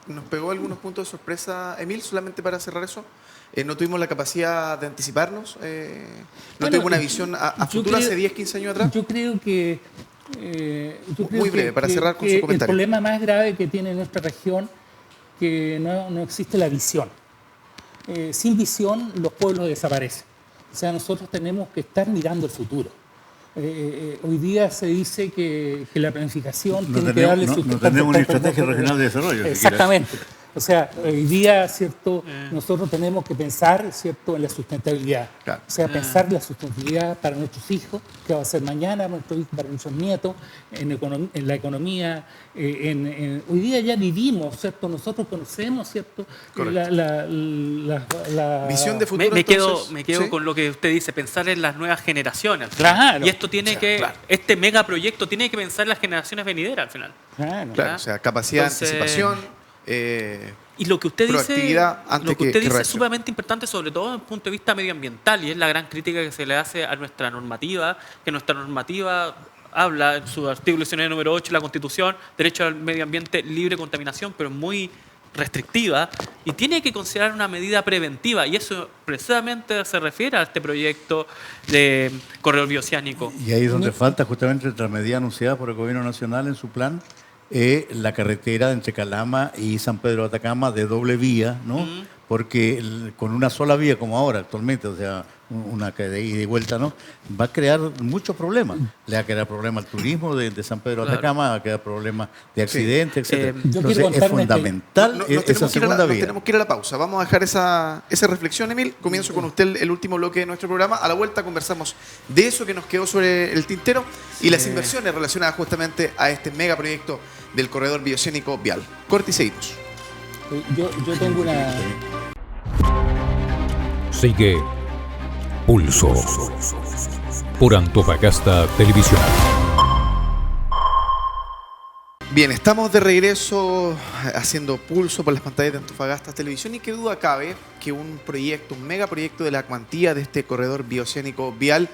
Nos pegó algunos puntos de sorpresa, Emil, solamente para cerrar eso. No tuvimos la capacidad de anticiparnos. No Bueno, tuvimos una visión a yo futuro creo- hace 10, 15 años atrás. Yo creo que... Muy breve, para cerrar con su el comentario. problema más grave que tiene nuestra región que no existe la visión. Sin visión los pueblos desaparecen. O sea, nosotros tenemos que estar mirando el futuro. Hoy día se dice que la planificación tiene que darle no sustento tenemos una al estrategia regional de desarrollo. si Exactamente. O sea, hoy día, ¿cierto? Nosotros tenemos que pensar, ¿cierto?, en la sustentabilidad. Claro. O sea, pensar en la sustentabilidad para nuestros hijos, qué va a ser mañana, para nuestros nietos, en la economía. Hoy día ya vivimos, ¿cierto? Nosotros conocemos, ¿cierto? Correcto. La Visión de futuro. Me quedo entonces, ¿sí? con lo que usted dice, pensar en las nuevas generaciones. al final. Claro. Y esto tiene este megaproyecto tiene que pensar en las generaciones venideras al final. Claro. Claro, o sea, capacidad Entonces, de anticipación. Y lo que usted dice, Proactividad antes lo que que usted dice es reacción. sumamente importante, sobre todo desde el punto de vista medioambiental, y es la gran crítica que se le hace a nuestra normativa, que nuestra normativa habla en su artículo 19 número 8 de la Constitución, derecho al medio ambiente libre de contaminación, pero muy restrictiva, y tiene que considerar una medida preventiva, y eso precisamente se refiere a este proyecto de corredor bioceánico. Y ahí es donde falta justamente la medida anunciada por el Gobierno Nacional en su plan, la carretera entre Calama y San Pedro de Atacama de doble vía, ¿no? Porque con una sola vía como ahora actualmente, o sea, una que de ida y vuelta, ¿no? Va a crear muchos problemas. Le va a crear problemas al turismo de San Pedro de Claro. Atacama, va a crear problemas de accidentes, etc. yo Entonces quiero es contar una fundamental Nos esa tenemos que ir a la- segunda nos vía. tenemos que ir a la pausa. Vamos a dejar esa reflexión, Emil. Comienzo con usted el último bloque de nuestro programa. A la vuelta conversamos de eso que nos quedó sobre el tintero y las inversiones relacionadas justamente a este megaproyecto del corredor bioceánico vial. Corte y seguimos. Yo tengo una... Sigue Pulso por Antofagasta Televisión. Bien, estamos de regreso haciendo pulso por las pantallas de Antofagasta Televisión y qué duda cabe que un proyecto, un megaproyecto de la cuantía de este corredor bioceánico vial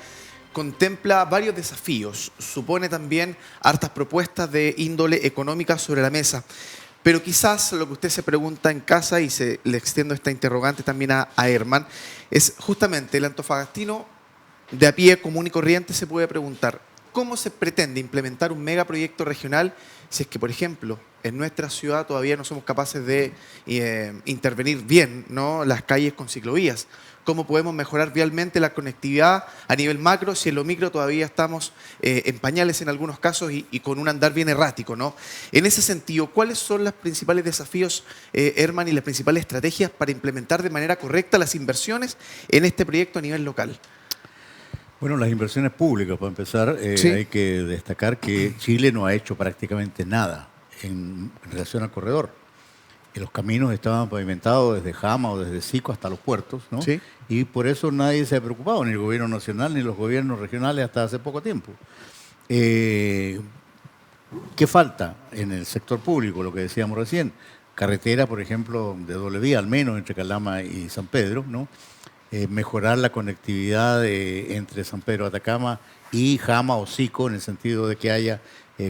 contempla varios desafíos, supone también hartas propuestas de índole económica sobre la mesa. Pero quizás lo que usted se pregunta en casa, y le extiendo esta interrogante también a Herman, es justamente el antofagastino de a pie común y corriente se puede preguntar, ¿cómo se pretende implementar un megaproyecto regional si es que, por ejemplo, en nuestra ciudad todavía no somos capaces de intervenir bien, ¿no?, las calles con ciclovías? ¿Cómo podemos mejorar vialmente la conectividad a nivel macro si en lo micro todavía estamos en pañales en algunos casos y con un andar bien errático, ¿no? En ese sentido, ¿cuáles son los principales desafíos, Herman, y las principales estrategias para implementar de manera correcta las inversiones en este proyecto a nivel local? Bueno, las inversiones públicas, para empezar, Sí. hay que destacar que Chile no ha hecho prácticamente nada en relación al corredor. los caminos estaban pavimentados desde Jama o desde Sico hasta los puertos, ¿no? Sí. Y por eso nadie se ha preocupado, ni el gobierno nacional ni los gobiernos regionales hasta hace poco tiempo. ¿Qué falta en el sector público? Lo que decíamos recién. Carretera, por ejemplo, de doble vía, al menos entre Calama y San Pedro, ¿no? Mejorar la conectividad entre San Pedro de Atacama y Jama o Sico, en el sentido de que haya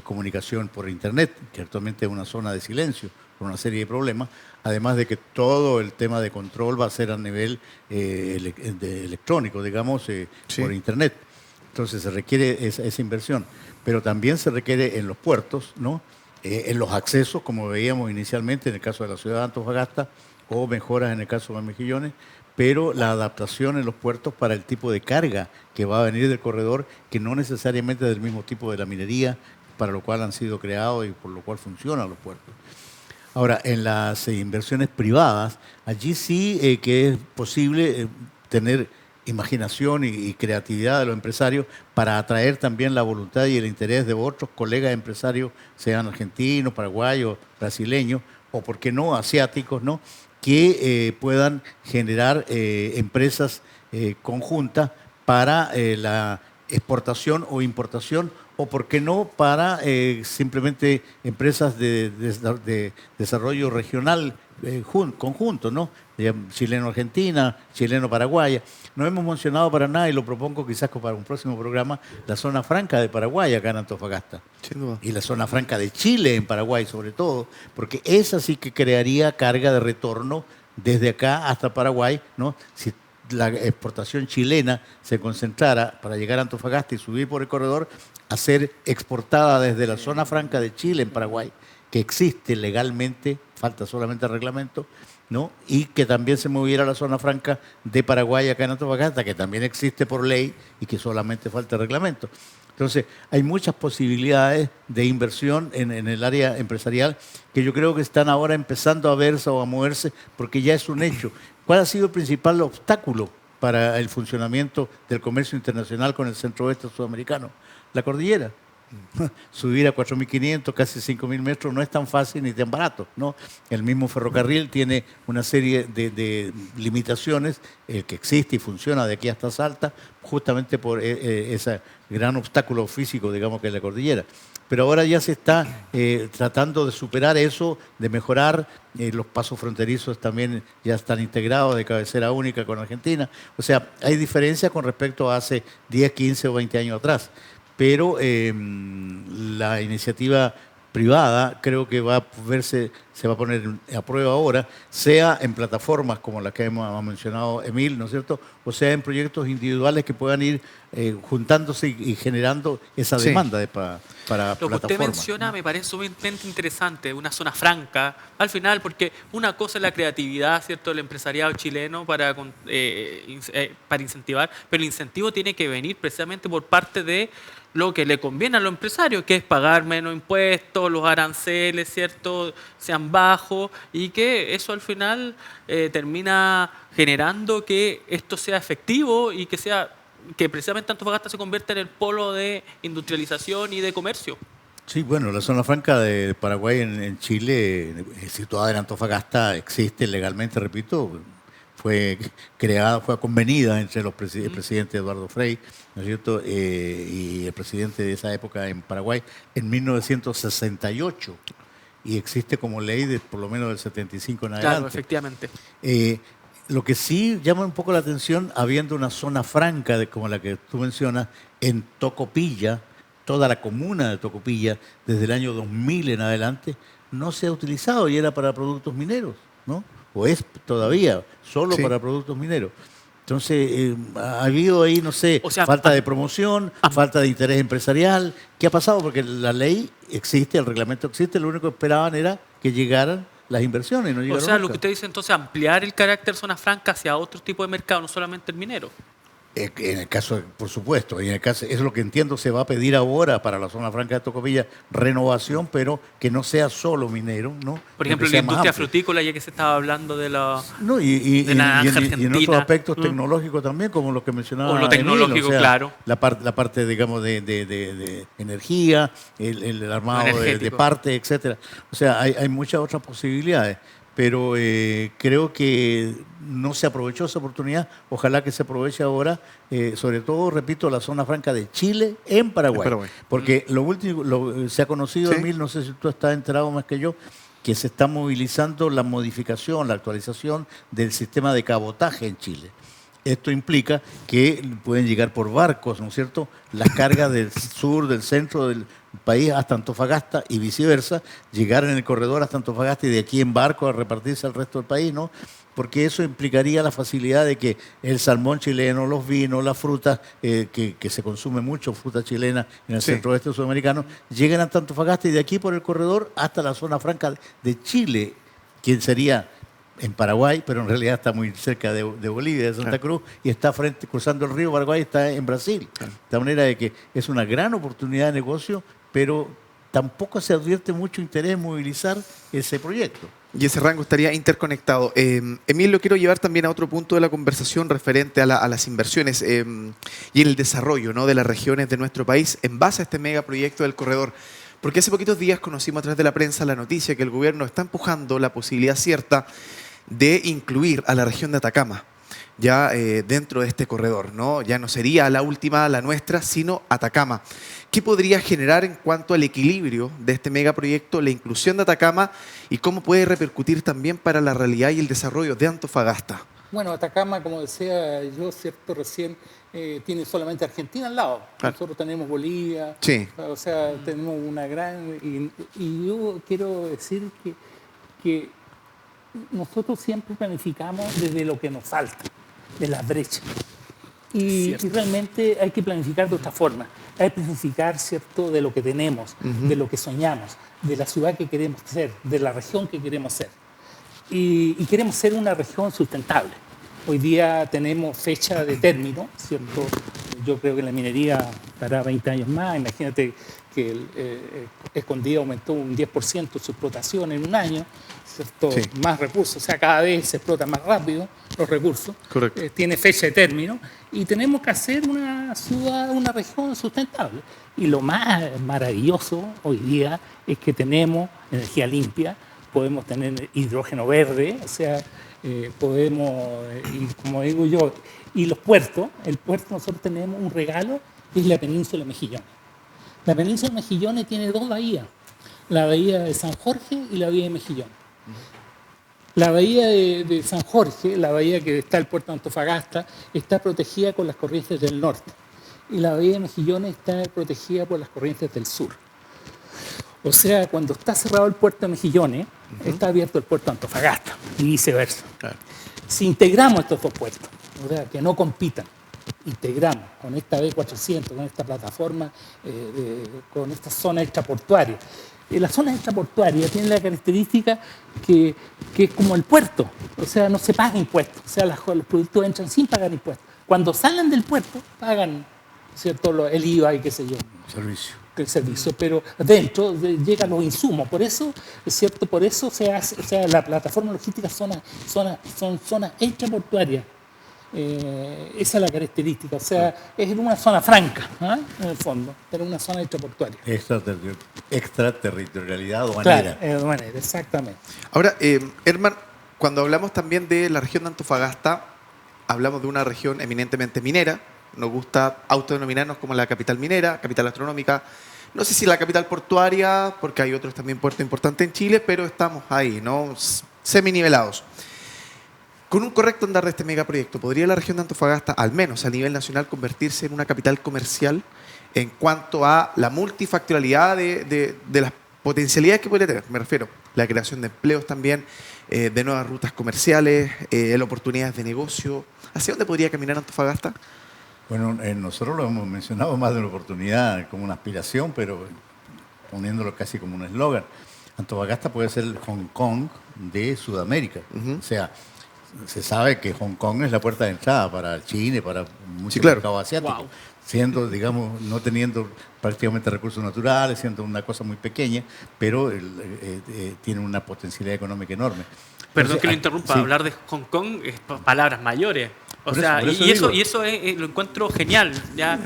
comunicación por Internet, que actualmente es una zona de silencio por una serie de problemas, además de que todo el tema de control va a ser a nivel electrónico, digamos, Sí. por Internet. Entonces se requiere esa inversión, pero también se requiere en los puertos, ¿no? En los accesos, como veíamos inicialmente en el caso de la ciudad de Antofagasta, o mejoras en el caso de Mejillones, pero la adaptación en los puertos para el tipo de carga que va a venir del corredor, que no necesariamente es del mismo tipo de la minería, para lo cual han sido creados y por lo cual funcionan los puertos. Ahora, en las inversiones privadas, allí sí que es posible tener imaginación y creatividad de los empresarios para atraer también la voluntad y el interés de otros colegas empresarios, sean argentinos, paraguayos, brasileños, o por qué no, asiáticos, ¿no? Que puedan generar empresas conjuntas para la exportación o importación, o por qué no para simplemente empresas de desarrollo regional conjunto, ¿no? Chileno-Argentina, chileno-Paraguaya. No hemos mencionado para nada, y lo propongo quizás para un próximo programa, la zona franca de Paraguay acá en Antofagasta. Sin duda. Y la zona franca de Chile en Paraguay sobre todo, porque esa sí que crearía carga de retorno desde acá hasta Paraguay, ¿no? Si la exportación chilena se concentrara para llegar a Antofagasta y subir por el corredor, a ser exportada desde la zona franca de Chile en Paraguay, que existe legalmente, falta solamente el reglamento, ¿no? Y que también se moviera a la zona franca de Paraguay acá en Antofagasta, que también existe por ley y que solamente falta el reglamento. Entonces, hay muchas posibilidades de inversión en el área empresarial que yo creo que están ahora empezando a verse o a moverse, porque ya es un hecho. ¿Cuál ha sido el principal obstáculo para el funcionamiento del comercio internacional con el centro-oeste sudamericano? La cordillera. Subir a 4.500, casi 5.000 metros no es tan fácil ni tan barato, ¿no? El mismo ferrocarril tiene una serie de limitaciones, el que existe y funciona de aquí hasta Salta, justamente por ese gran obstáculo físico, digamos, que es la cordillera. Pero ahora ya se está tratando de superar eso, de mejorar. Los pasos fronterizos también ya están integrados de cabecera única con Argentina. O sea, hay diferencias con respecto a hace 10, 15 o 20 años atrás. Pero la iniciativa privada creo que va a verse, se va a poner a prueba ahora, sea en plataformas como la que hemos mencionado Emil, ¿no es cierto? O sea en proyectos individuales que puedan ir juntándose y generando esa Sí. demanda para Lo que usted plataformas. menciona me parece sumamente interesante, una zona franca, al final, porque una cosa es la creatividad, ¿cierto?, del empresariado chileno para incentivar, pero el incentivo tiene que venir precisamente por parte de lo que le conviene a los empresarios, que es pagar menos impuestos, los aranceles, ¿cierto?, sean bajos, y que eso al final termina generando que esto sea efectivo y que precisamente Antofagasta se convierta en el polo de industrialización y de comercio. Sí, bueno, la zona franca de Paraguay en Chile, situada en Antofagasta, existe legalmente, repito, fue creada, fue convenida entre el presidente Eduardo Frei, ¿no es cierto?, y el presidente de esa época en Paraguay en 1968, y existe como ley de por lo menos del 75 en adelante. Claro, efectivamente. Lo que sí llama un poco la atención, habiendo una zona franca como la que tú mencionas, en Tocopilla, toda la comuna de Tocopilla, desde el año 2000 en adelante, no se ha utilizado y era para productos mineros, ¿no? O es todavía solo Sí. para productos mineros. Entonces, ha habido ahí, no sé, O sea, falta de promoción, falta de interés empresarial. ¿Qué ha pasado? Porque la ley existe, el reglamento existe, lo único que esperaban era que llegaran las inversiones, no O llegaron sea, lo nunca. que usted dice entonces, ampliar el carácter zona franca hacia otro tipo de mercado, no solamente el minero. En el caso, por supuesto, en el caso, es lo que entiendo se va a pedir ahora para la zona franca de Tocopilla, renovación, pero que no sea solo minero, ¿no? Por ejemplo, Que la sea más industria amplio. frutícola, ya que se estaba hablando de la... No, y de naranja en otros argentina. aspectos tecnológicos también, como lo que mencionaba O lo Emil, tecnológico, claro. La parte digamos, de energía, el armado de Energético. partes, etcétera. O sea, hay muchas otras posibilidades. pero creo que no se aprovechó esa oportunidad. Ojalá que se aproveche ahora, sobre todo, repito, la zona franca de Chile en Paraguay. Porque lo último, se ha conocido, ¿Sí? Emil, no sé si tú estás enterado más que yo, que se está movilizando la modificación, la actualización del sistema de cabotaje en Chile. Esto implica que pueden llegar por barcos, ¿no es cierto?, las cargas del sur, del centro del país hasta Antofagasta y viceversa, llegar en el corredor hasta Antofagasta y de aquí en barco a repartirse al resto del país, ¿no? Porque eso implicaría la facilidad de que el salmón chileno, los vinos, las frutas, que se consume mucho fruta chilena en el centro oeste sudamericano, lleguen hasta Antofagasta y de aquí por el corredor hasta la zona franca de Chile, quien sería en Paraguay, pero en realidad está muy cerca de Bolivia, de Santa Cruz, y está cruzando el río Paraguay, está en Brasil. De tal manera de que es una gran oportunidad de negocio, pero tampoco se advierte mucho interés en movilizar ese proyecto. Y ese rango estaría interconectado. Emil, lo quiero llevar también a otro punto de la conversación referente a las inversiones y en el desarrollo, ¿no?, de las regiones de nuestro país en base a este megaproyecto del corredor. Porque hace poquitos días conocimos a través de la prensa la noticia que el gobierno está empujando la posibilidad cierta de incluir a la región de Atacama ya dentro de este corredor, ¿no? Ya no sería la última, la nuestra, sino Atacama. ¿Qué podría generar en cuanto al equilibrio de este megaproyecto, la inclusión de Atacama y cómo puede repercutir también para la realidad y el desarrollo de Antofagasta? Bueno, Atacama, como decía yo, cierto, recién tiene solamente Argentina al lado. Claro. Nosotros tenemos Bolivia, Sí. o sea, tenemos una gran... Y yo quiero decir que nosotros siempre planificamos desde lo que nos falta, de las brechas. Y realmente hay que planificar de otra forma. Hay que planificar, ¿cierto?, de lo que tenemos, de lo que soñamos, de la ciudad que queremos ser, de la región que queremos ser. Y queremos ser una región sustentable. Hoy día tenemos fecha de término, ¿cierto? Yo creo que la minería estará 20 años más. Imagínate que Escondida aumentó un 10% su explotación en un año, ¿cierto? Sí. Más recursos, o sea, cada vez se explota más rápido los recursos. Correcto. Tiene fecha de término y tenemos que hacer una ciudad, una región sustentable. Y lo más maravilloso hoy día es que tenemos energía limpia, podemos tener hidrógeno verde, o sea, podemos, y como digo yo, y los puertos, el puerto nosotros tenemos un regalo, que es la península de Mejillones. La península de Mejillones tiene dos bahías, la bahía de San Jorge y la bahía de Mejillones. La bahía de San Jorge, la bahía que está el puerto de Antofagasta, está protegida con las corrientes del norte. Y la bahía de Mejillones está protegida por las corrientes del sur. O sea, cuando está cerrado el puerto de Mejillones, está abierto el puerto de Antofagasta y viceversa. Claro. Si integramos estos dos puertos, o sea, que no compitan, integramos con esta B400, con esta plataforma, con esta zona extraportuaria. La zona extraportuaria tiene la característica que es como el puerto, o sea, no se paga impuestos, o sea, los productos entran sin pagar impuestos. Cuando salen del puerto, pagan, ¿cierto?, el IVA y qué sé yo. El servicio, pero dentro llegan los insumos, por eso, es cierto, por eso se hace, o sea, la plataforma logística son zonas extraportuarias. Esa es la característica, o sea, es una zona franca, en el fondo, pero una zona extraportuaria. Extraterritorialidad aduanera. Claro, aduanera, exactamente. Ahora, Herman, cuando hablamos también de la región de Antofagasta, hablamos de una región eminentemente minera. Nos gusta autodenominarnos como la capital minera, capital astronómica. No sé si la capital portuaria, porque hay otros también puertos importantes en Chile, pero estamos ahí, ¿no?, seminivelados. Con un correcto andar de este megaproyecto, ¿podría la región de Antofagasta, al menos a nivel nacional, convertirse en una capital comercial en cuanto a la multifactorialidad de las potencialidades que puede tener? Me refiero a la creación de empleos también, de nuevas rutas comerciales, oportunidades de negocio. ¿Hacia dónde podría caminar Antofagasta? Bueno, nosotros lo hemos mencionado más de una oportunidad, como una aspiración, pero poniéndolo casi como un eslogan. Antofagasta puede ser el Hong Kong de Sudamérica. O sea, se sabe que Hong Kong es la puerta de entrada para China, para muchos mercados asiáticos. Wow. Siendo, digamos, no teniendo prácticamente recursos naturales, siendo una cosa muy pequeña, pero tiene una potencialidad económica enorme. Perdón que lo interrumpa, hablar de Hong Kong es palabras mayores. O Por sea, por y eso digo. lo encuentro genial. ¿Ya?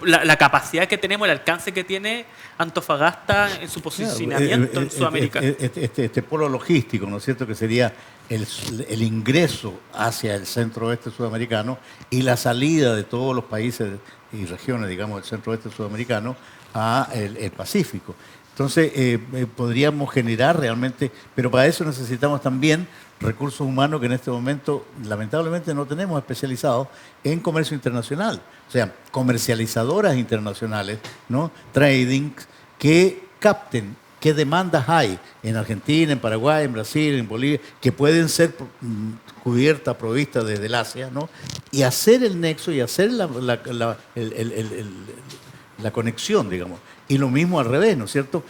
La capacidad que tenemos, el alcance que tiene Antofagasta en su posicionamiento en Sudamérica. Este polo logístico, ¿no es cierto?, que sería el ingreso hacia el centro-oeste sudamericano y la salida de todos los países y regiones, digamos, del centro-oeste sudamericano a el Pacífico. Entonces, podríamos generar realmente, pero para eso necesitamos también recursos humanos que en este momento lamentablemente no tenemos especializados en comercio internacional. O sea, comercializadoras internacionales, ¿no? Trading, que capten qué demandas hay en Argentina, en Paraguay, en Brasil, en Bolivia, que pueden ser cubiertas, provistas desde el Asia, ¿no? Y hacer el nexo y hacer la conexión, digamos. Y lo mismo al revés, ¿no es cierto?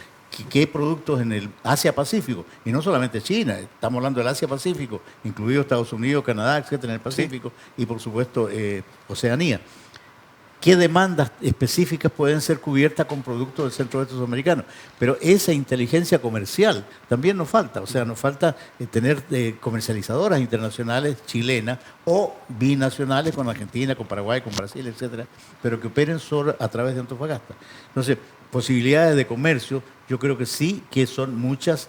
¿Qué productos en el Asia-Pacífico? Y no solamente China, estamos hablando del Asia-Pacífico, incluido Estados Unidos, Canadá, etcétera, en el Pacífico, y por supuesto Oceanía. ¿Qué demandas específicas pueden ser cubiertas con productos del centro-oeste sudamericano? Pero esa inteligencia comercial también nos falta. O sea, nos falta tener comercializadoras internacionales chilenas o binacionales con Argentina, con Paraguay, con Brasil, etcétera, pero que operen solo a través de Antofagasta. Entonces, posibilidades de comercio, yo creo que sí, que son muchas,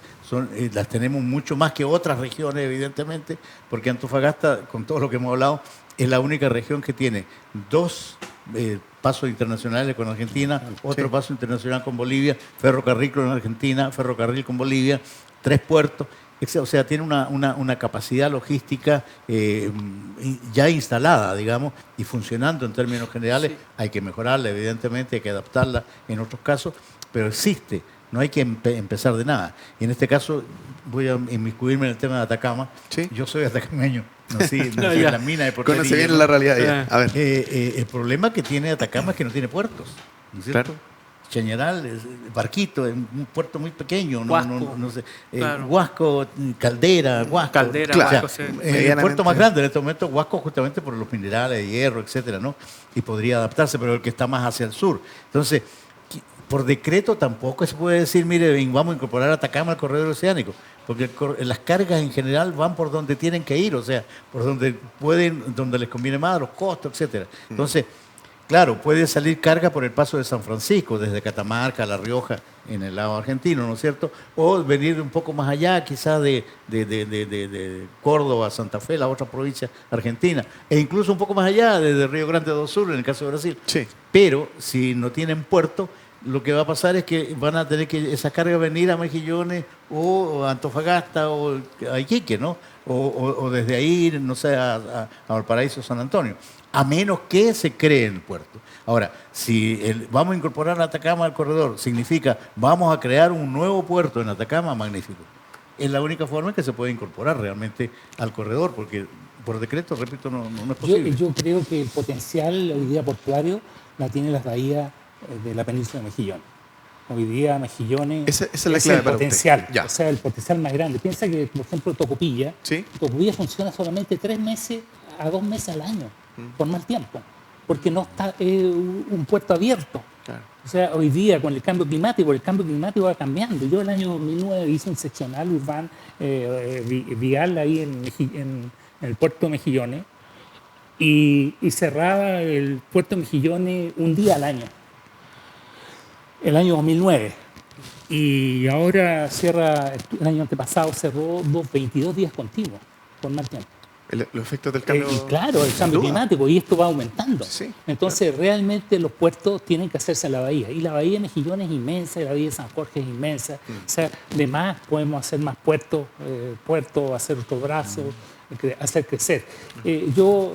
las tenemos mucho más que otras regiones, evidentemente, porque Antofagasta, con todo lo que hemos hablado, es la única región que tiene dos pasos internacionales con Argentina, otro paso internacional con Bolivia, ferrocarril con Argentina, ferrocarril con Bolivia, 3 puertos. O sea, tiene una capacidad logística ya instalada, digamos, y funcionando en términos generales. Sí. Hay que mejorarla, evidentemente, hay que adaptarla en otros casos, pero existe. No hay que empezar de nada. Y en este caso voy a inmiscuirme en el tema de Atacama. ¿Sí? Yo soy atacameño, nací en la mina de Portería. Conoce bien la realidad ya. A ver. El problema que tiene Atacama es que no tiene puertos, ¿no es cierto? Claro. Chañaral, Barquito, es un puerto muy pequeño, Huasco, no sé, claro. Huasco, Caldera, Huasco. Caldera, claro. Huasco, sí. El puerto más grande en este momento, Huasco, justamente por los minerales de hierro, etcétera, ¿no? Y podría adaptarse, pero el que está más hacia el sur. Entonces, por decreto tampoco se puede decir, mire, vamos a incorporar Atacama al corredor oceánico, porque las cargas en general van por donde tienen que ir, o sea, por donde pueden, donde les conviene más, los costos, etcétera. Entonces, claro, puede salir carga por el paso de San Francisco, desde Catamarca, La Rioja, en el lado argentino, ¿no es cierto? O venir un poco más allá, quizás de Córdoba, Santa Fe, la otra provincia argentina, e incluso un poco más allá, desde Río Grande do Sul, en el caso de Brasil. Sí. Pero si no tienen puerto, lo que va a pasar es que van a tener que esa carga venir a Mejillones o a Antofagasta o a Iquique, ¿no? O desde ahí, no sé, a Valparaíso, San Antonio, a menos que se cree el puerto. Ahora, si vamos a incorporar a Atacama al corredor, significa vamos a crear un nuevo puerto en Atacama, magnífico. Es la única forma en que se puede incorporar realmente al corredor, porque por decreto, repito, no es posible. Yo creo que el potencial hoy día portuario la tiene las bahías de la península de Mejillones. Hoy día Mejillones esa es la clave el para potencial, usted. o sea, el potencial más grande. Piensa que, por ejemplo, Tocopilla, ¿Sí? Tocopilla funciona solamente 3 meses a 2 meses al año, por mal tiempo, porque no está un puerto abierto. Claro. O sea, hoy día con el cambio climático va cambiando. Yo el año 2009 hice un seccional urbano vial ahí en el puerto de Mejillones y cerraba el puerto de Mejillones un día al año. El año 2009. Y ahora cierra, el año antepasado cerró 22 días continuos, por mal tiempo. Los efectos del cambio. Y claro, el cambio climático, y esto va aumentando. Sí, entonces, claro. Realmente los puertos tienen que hacerse en la bahía. Y la bahía de Mejillones es inmensa, y la bahía de San Jorge es inmensa. O sea, además podemos hacer más puertos, hacer otro brazo, hacer crecer. Yo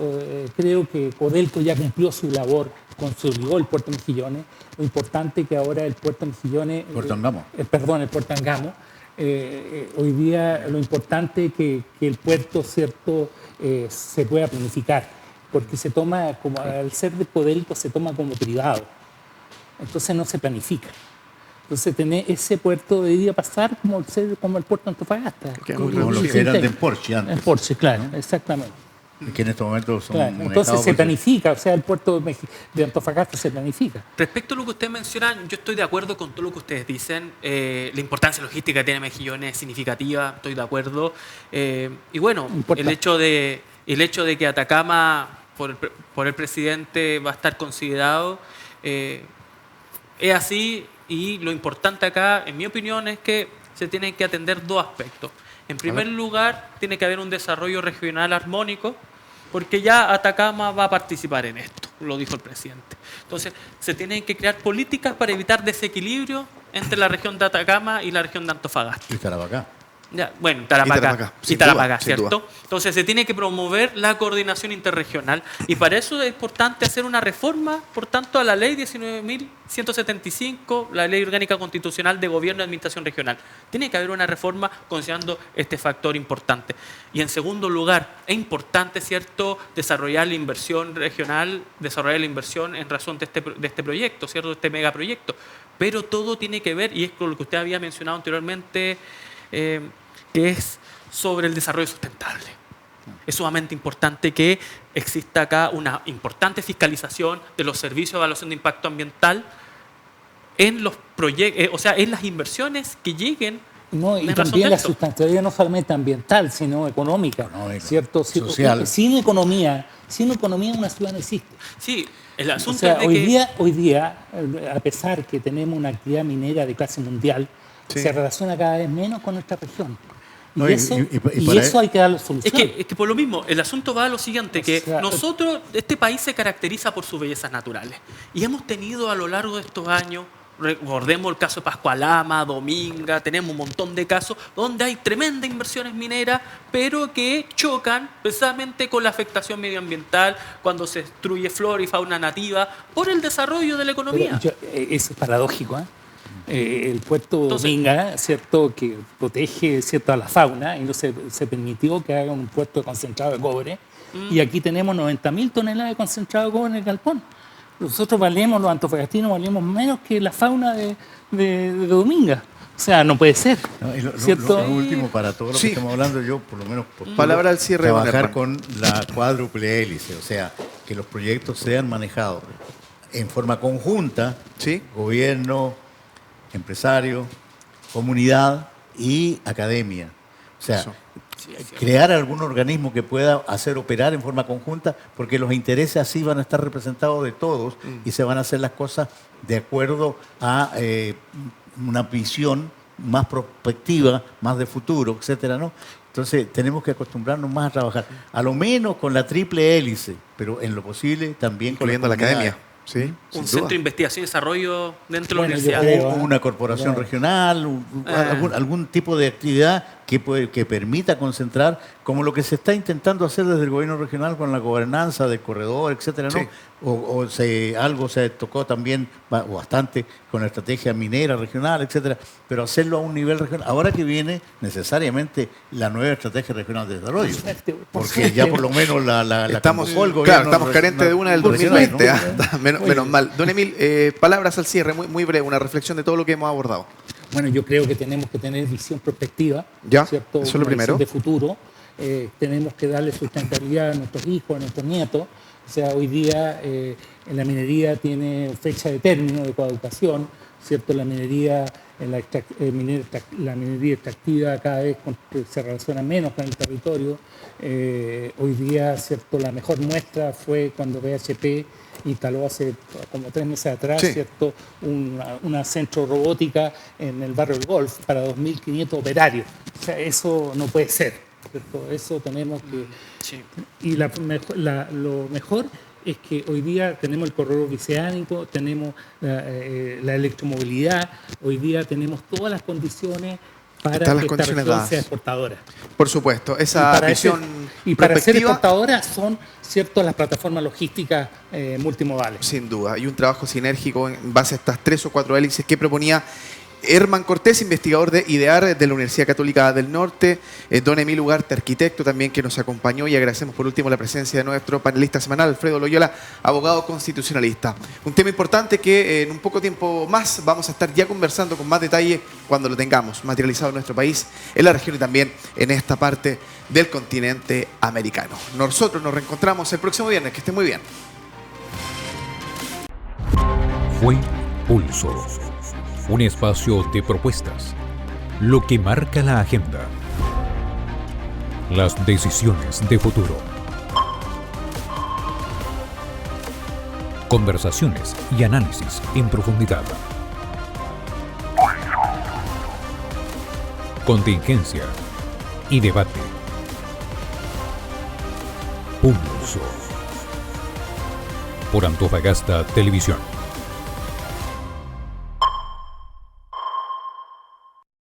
creo que Codelco ya cumplió su labor, consolidó el puerto de Mejillones. Lo importante es que ahora el puerto de Mejillones... Puerto Angamo. El puerto Angamo. Hoy día lo importante es que el puerto, ¿cierto?, se pueda planificar, porque se toma, como al ser de Codelco, se toma como privado. Entonces no se planifica. Entonces tener ese puerto debería pasar como el puerto de Antofagasta. Como lo que eran de Porsche antes. En Porsche, claro, exactamente. Que en este momento son claro. Entonces se planifica, o sea, el puerto de Antofagasta se planifica. Respecto a lo que ustedes mencionan, yo estoy de acuerdo con todo lo que ustedes dicen. La importancia logística que tiene Mejillones es significativa, estoy de acuerdo. Y bueno, el hecho de que Atacama por el presidente va a estar considerado. Es así, y lo importante acá, en mi opinión, es que se tienen que atender dos aspectos. En primer lugar, tiene que haber un desarrollo regional armónico, porque ya Atacama va a participar en esto, lo dijo el presidente. Entonces, se tienen que crear políticas para evitar desequilibrio entre la región de Atacama y la región de Antofagasta. Y Tarapacá. Ya, bueno, Tarapacá, sin Tarapacá, duda, sin ¿cierto? duda. Entonces se tiene que promover la coordinación interregional, y para eso es importante hacer una reforma, por tanto, a la ley 19.175, la ley orgánica constitucional de gobierno y administración regional. Tiene que haber una reforma considerando este factor importante. Y en segundo lugar, es importante, ¿cierto?, desarrollar la inversión regional, desarrollar la inversión en razón de este proyecto, ¿cierto?, de este megaproyecto. Pero todo tiene que ver, y es con lo que usted había mencionado anteriormente, que es sobre el desarrollo sustentable. Es sumamente importante que exista acá una importante fiscalización de los servicios de evaluación de impacto ambiental en los proyectos, o sea, en las inversiones que lleguen. No, y en razón también de la esto. sustentabilidad no solamente ambiental, sino económica, ¿cierto? social. Sin economía una ciudad no existe. Sí, el O asunto sea, es de hoy día, a pesar que tenemos una actividad minera de clase mundial, Sí. se relaciona cada vez menos con nuestra región. Y No, eso para- hay que darle solución. Es que por lo mismo, el asunto va a lo siguiente, que O sea, nosotros, este país se caracteriza por sus bellezas naturales. Y hemos tenido a lo largo de estos años, recordemos el caso de Pascualama, Dominga, tenemos un montón de casos donde hay tremendas inversiones mineras, pero que chocan precisamente con la afectación medioambiental, cuando se destruye flora y fauna nativa, por el desarrollo de la economía. Eso es paradójico, ¿eh? El puerto Entonces- Dominga, ¿cierto?, que protege, ¿cierto?, a la fauna, y no se permitió que hagan un puerto de concentrado de cobre, y aquí tenemos 90.000 toneladas de concentrado de cobre en el galpón. Nosotros valemos, los antofagastinos valemos menos que la fauna de Dominga. O sea, no puede ser, No, y ¿cierto? lo último, para todo lo Sí. que estamos hablando, yo por lo menos Palabra al cierre, don trabajar Herman. con la cuádruple hélice, o sea, que los proyectos sean manejados en forma conjunta, Sí. gobierno, empresario, comunidad y academia. O sea, Eso. crear algún organismo que pueda hacer operar en forma conjunta, porque los intereses así van a estar representados de todos y se van a hacer las cosas de acuerdo a una visión más prospectiva, más de futuro, etcétera, ¿no? Entonces tenemos que acostumbrarnos más a trabajar, a lo menos con la triple hélice, pero en lo posible también Incluyendo con la comunidad. academia. Sí, Un sin centro duda. de investigación y desarrollo dentro de Bueno, la yo universidad. creo, O una corporación Claro. regional, algún tipo de actividad que permita concentrar, como lo que se está intentando hacer desde el gobierno regional con la gobernanza del corredor, etcétera, ¿no? Sí. Algo se tocó también bastante con la estrategia minera regional, etcétera, pero hacerlo a un nivel regional. Ahora que viene necesariamente la nueva estrategia regional de desarrollo, porque ya por lo menos la Estamos, convocó el claro, gobierno estamos carentes de una del regional, 2020. ¿no? ¿Ah? Menos mal. Don Emil, palabras al cierre, muy breve, una reflexión de todo lo que hemos abordado. Bueno, yo creo que tenemos que tener visión prospectiva, Ya, ¿cierto? eso es lo Una primero. visión de futuro. Tenemos que darle sustentabilidad a nuestros hijos, a nuestros nietos. O sea, hoy día la minería tiene fecha de término de coeducación, ¿cierto? La minería extractiva cada vez se relaciona menos con el territorio. Hoy día, ¿cierto?, la mejor muestra fue cuando BHP instaló hace como 3 meses atrás, Sí. ¿cierto?, una centro robótica en el barrio del Golf para 2.500 operarios. O sea, eso no puede ser, ¿cierto? Eso tenemos que... Sí. Y lo mejor es que hoy día tenemos el corredor bioceánico, tenemos la electromovilidad, hoy día tenemos todas las condiciones para Están las que esta condiciones región dadas. sea exportadora. Por supuesto, Y esa para visión y para ser prospectiva, exportadora son, ¿cierto?, las plataformas logísticas multimodales. sin duda, y un trabajo sinérgico en base a estas 3 o 4 hélices que proponía Herman Cortés, investigador de IDEAR de la Universidad Católica del Norte, don Emil Ugarte, arquitecto también, que nos acompañó, y agradecemos por último la presencia de nuestro panelista semanal, Alfredo Loyola, abogado constitucionalista. Un tema importante que en un poco tiempo más vamos a estar ya conversando con más detalle cuando lo tengamos materializado en nuestro país, en la región y también en esta parte del continente americano. Nosotros nos reencontramos el próximo viernes, que esté muy bien. Fue Pulso, un espacio de propuestas, lo que marca la agenda, las decisiones de futuro. Conversaciones y análisis en profundidad. Contingencia y debate. Pulso. Por Antofagasta Televisión.